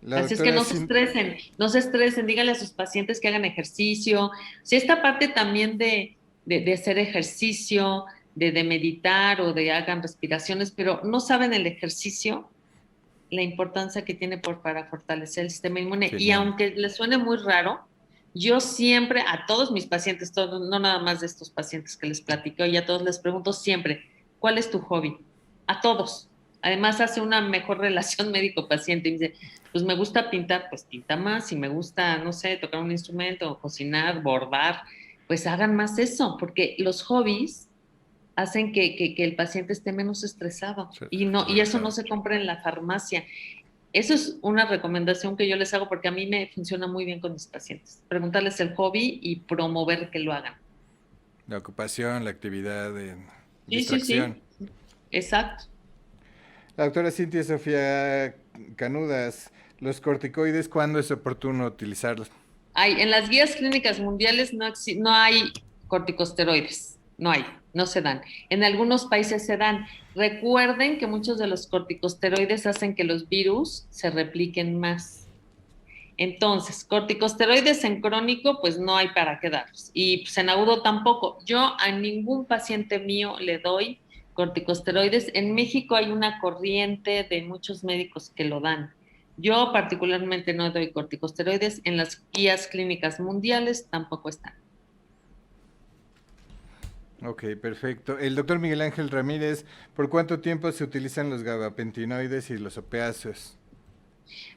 La Así es que doctora no se estresen, díganle a sus pacientes que hagan ejercicio. Si esta parte también de hacer ejercicio, de meditar o de hagan respiraciones, pero no saben el ejercicio, la importancia que tiene para fortalecer el sistema inmune. Sí, Y no. aunque les suene muy raro, yo siempre a todos mis pacientes, no nada más de estos pacientes que les platico, y a todos les pregunto siempre, ¿cuál es tu hobby? A todos. Además hace una mejor relación médico-paciente. Y me dice, pues me gusta pintar, pues pinta más. Si me gusta, no sé, tocar un instrumento, cocinar, bordar, pues hagan más eso, porque los hobbies hacen que el paciente esté menos estresado Sí, y eso no relajado. se compra en la farmacia. Eso es una recomendación que yo les hago porque a mí me funciona muy bien con mis pacientes. Preguntarles el hobby y promover que lo hagan. La ocupación, la actividad, Sí, sí, distracción. sí, exacto. La doctora Cintia Sofía Canudas, los corticoides, ¿cuándo es oportuno utilizarlos? En las guías clínicas mundiales no hay corticosteroides, no se dan. En algunos países se dan. Recuerden que muchos de los corticosteroides hacen que los virus se repliquen más. Entonces, corticosteroides en crónico, pues no hay para qué darlos. Y pues, en agudo tampoco. Yo a ningún paciente mío le doy corticosteroides. En México hay una corriente de muchos médicos que lo dan. Yo particularmente no doy corticosteroides. En las guías clínicas mundiales tampoco están. Ok, perfecto. El doctor Miguel Ángel Ramírez, ¿por cuánto tiempo se utilizan los gabapentinoides y los opiáceos?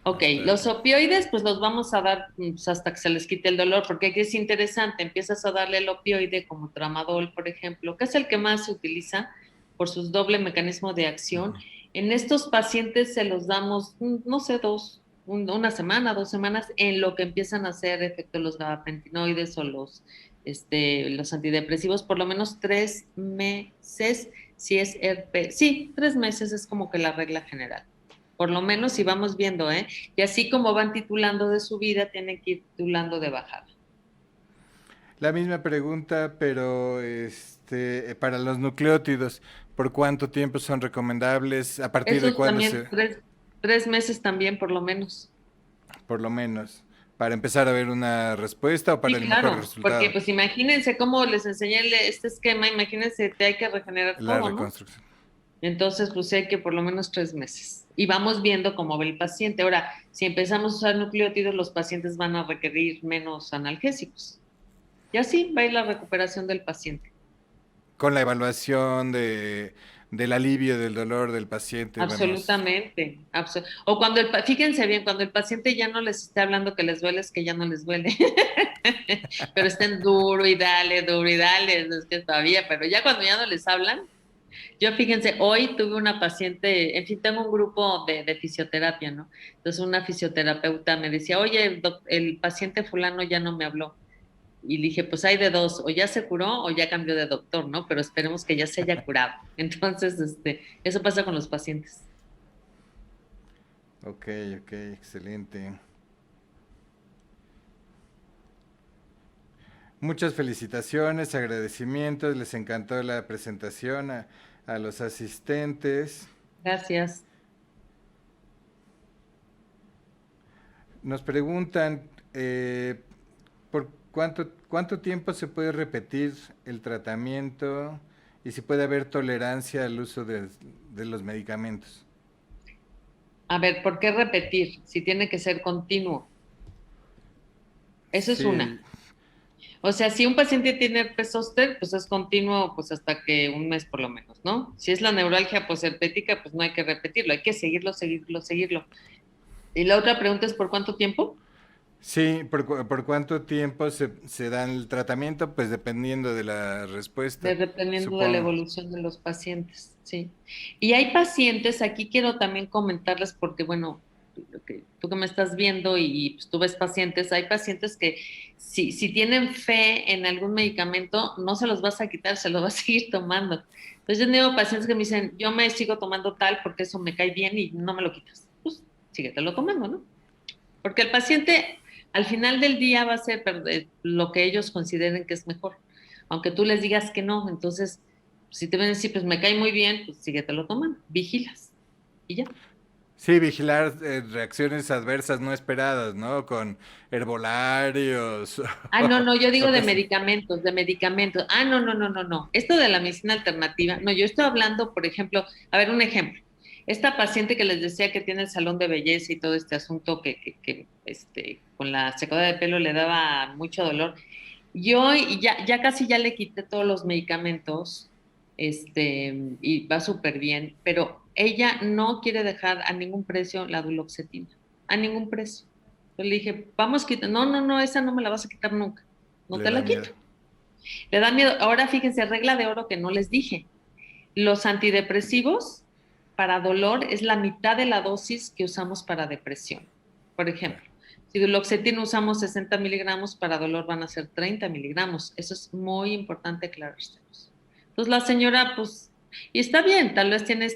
Ok, Hasta... los opioides pues los vamos a dar pues, hasta que se les quite el dolor, porque aquí es interesante, empiezas a darle el opioide como tramadol, por ejemplo, que es el que más se utiliza por su doble mecanismo de acción. Ujú. En estos pacientes se los damos, no sé, una semana, 2 semanas, en lo que empiezan a hacer efecto los gabapentinoides o los antidepresivos, por lo menos 3 meses, si es RP. Sí, 3 meses es como que la regla general. Por lo menos si vamos viendo, ¿eh? Y así como van titulando de su vida, tienen que ir titulando de bajada. La misma pregunta, pero para los nucleótidos, ¿por cuánto tiempo son recomendables? ¿A partir de Esos cuándo también, se, 3 meses también, por lo menos. por lo menos, para empezar a ver una respuesta o para Sí, el mejor claro, porque resultado? pues imagínense cómo les enseñé este esquema, imagínense, te hay que regenerar La todo, ¿no? reconstrucción. Entonces, pues sí hay que por lo menos 3 meses. Y vamos viendo cómo ve el paciente. Ahora, si empezamos a usar nucleótidos, los pacientes van a requerir menos analgésicos. Y así va a ir la recuperación del paciente. Con la evaluación del alivio del dolor del paciente, vemos. Absolutamente. O cuando fíjense bien, cuando el paciente ya no les esté hablando que les duele, es que ya no les duele. Pero estén duro y dale, es que todavía, pero ya cuando ya no les hablan, yo fíjense, hoy tuve una paciente, en fin, tengo un grupo de fisioterapia, ¿no? Entonces una fisioterapeuta me decía, oye, el paciente fulano ya no me habló. Y le dije, pues hay de dos, o ya se curó o ya cambió de doctor, ¿no? Pero esperemos que ya se haya curado. Entonces, eso pasa con los pacientes. Ok, ok, excelente. Muchas felicitaciones, agradecimientos, les encantó la presentación a los asistentes. Gracias. Nos preguntan por cuánto tiempo se puede repetir el tratamiento y si puede haber tolerancia al uso de los medicamentos. A ver, ¿por qué repetir si tiene que ser continuo? Eso es una. Sí, O sea, si un paciente tiene herpes zóster, pues es continuo, pues hasta que un mes por lo menos, ¿no? Si es la neuralgia posherpética, pues no hay que repetirlo, hay que seguirlo, seguirlo, seguirlo. Y la otra pregunta es, ¿por cuánto tiempo? sí, por cuánto tiempo se da el tratamiento, pues dependiendo de la respuesta, Dependiendo de la supongo. evolución de los pacientes, sí. Y hay pacientes, aquí quiero también comentarles, porque bueno, tú que me estás viendo y pues, tú ves pacientes, hay pacientes que si tienen fe en algún medicamento, no se los vas a quitar, se los vas a seguir tomando. Entonces yo tengo pacientes que me dicen, yo me sigo tomando tal porque eso me cae bien y no me lo quitas. Pues síguetelo tomando, ¿no? Porque el paciente al final del día va a ser lo que ellos consideren que es mejor, aunque tú les digas que no. Entonces, si te ven a decir, pues me cae muy bien, pues síguetelo tomando, vigilas y ya. Sí, vigilar reacciones adversas no esperadas, ¿no? Con herbolarios Ah, no, no, yo digo o de cosas. medicamentos, de medicamentos. Ah, no, no, no, no, no. Esto de la medicina alternativa, no, yo estoy hablando, por ejemplo, a ver, un ejemplo. Esta paciente que les decía que tiene el salón de belleza y todo este asunto que con la secadora de pelo le daba mucho dolor. Yo ya casi ya le quité todos los medicamentos, y va súper bien, pero ella no quiere dejar a ningún precio la duloxetina, a ningún precio. Yo le dije, vamos, quita. No, no, no, esa no me la vas a quitar nunca. No Le te da la miedo. quito. Le da miedo. Ahora fíjense, regla de oro que no les dije. Los antidepresivos para dolor es la mitad de la dosis que usamos para depresión. Por ejemplo, si duloxetina usamos 60 miligramos, para dolor van a ser 30 miligramos. Eso es muy importante aclarárselos. Entonces la señora, pues, y está bien, tal vez tiene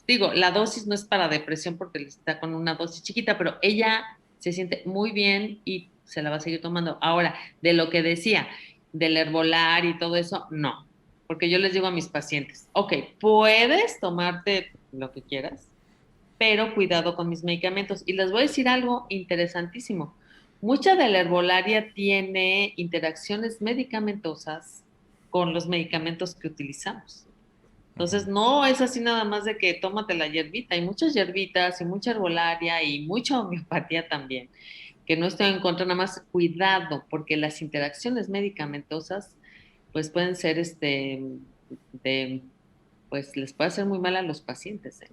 digo, la dosis no es para depresión porque está con una dosis chiquita, pero ella se siente muy bien y se la va a seguir tomando. Ahora, de lo que decía, del herbolar y todo eso, no, porque yo les digo a mis pacientes, ok, puedes tomarte lo que quieras, pero cuidado con mis medicamentos. Y les voy a decir algo interesantísimo. Mucha de la herbolaria tiene interacciones medicamentosas con los medicamentos que utilizamos. Ujú. Entonces, no es así nada más de que tómate la hierbita. Hay muchas hierbitas y mucha herbolaria y mucha homeopatía también, que no estoy en contra, nada más cuidado, porque las interacciones medicamentosas pues pueden ser pues les puede hacer muy mal a los pacientes, ¿eh?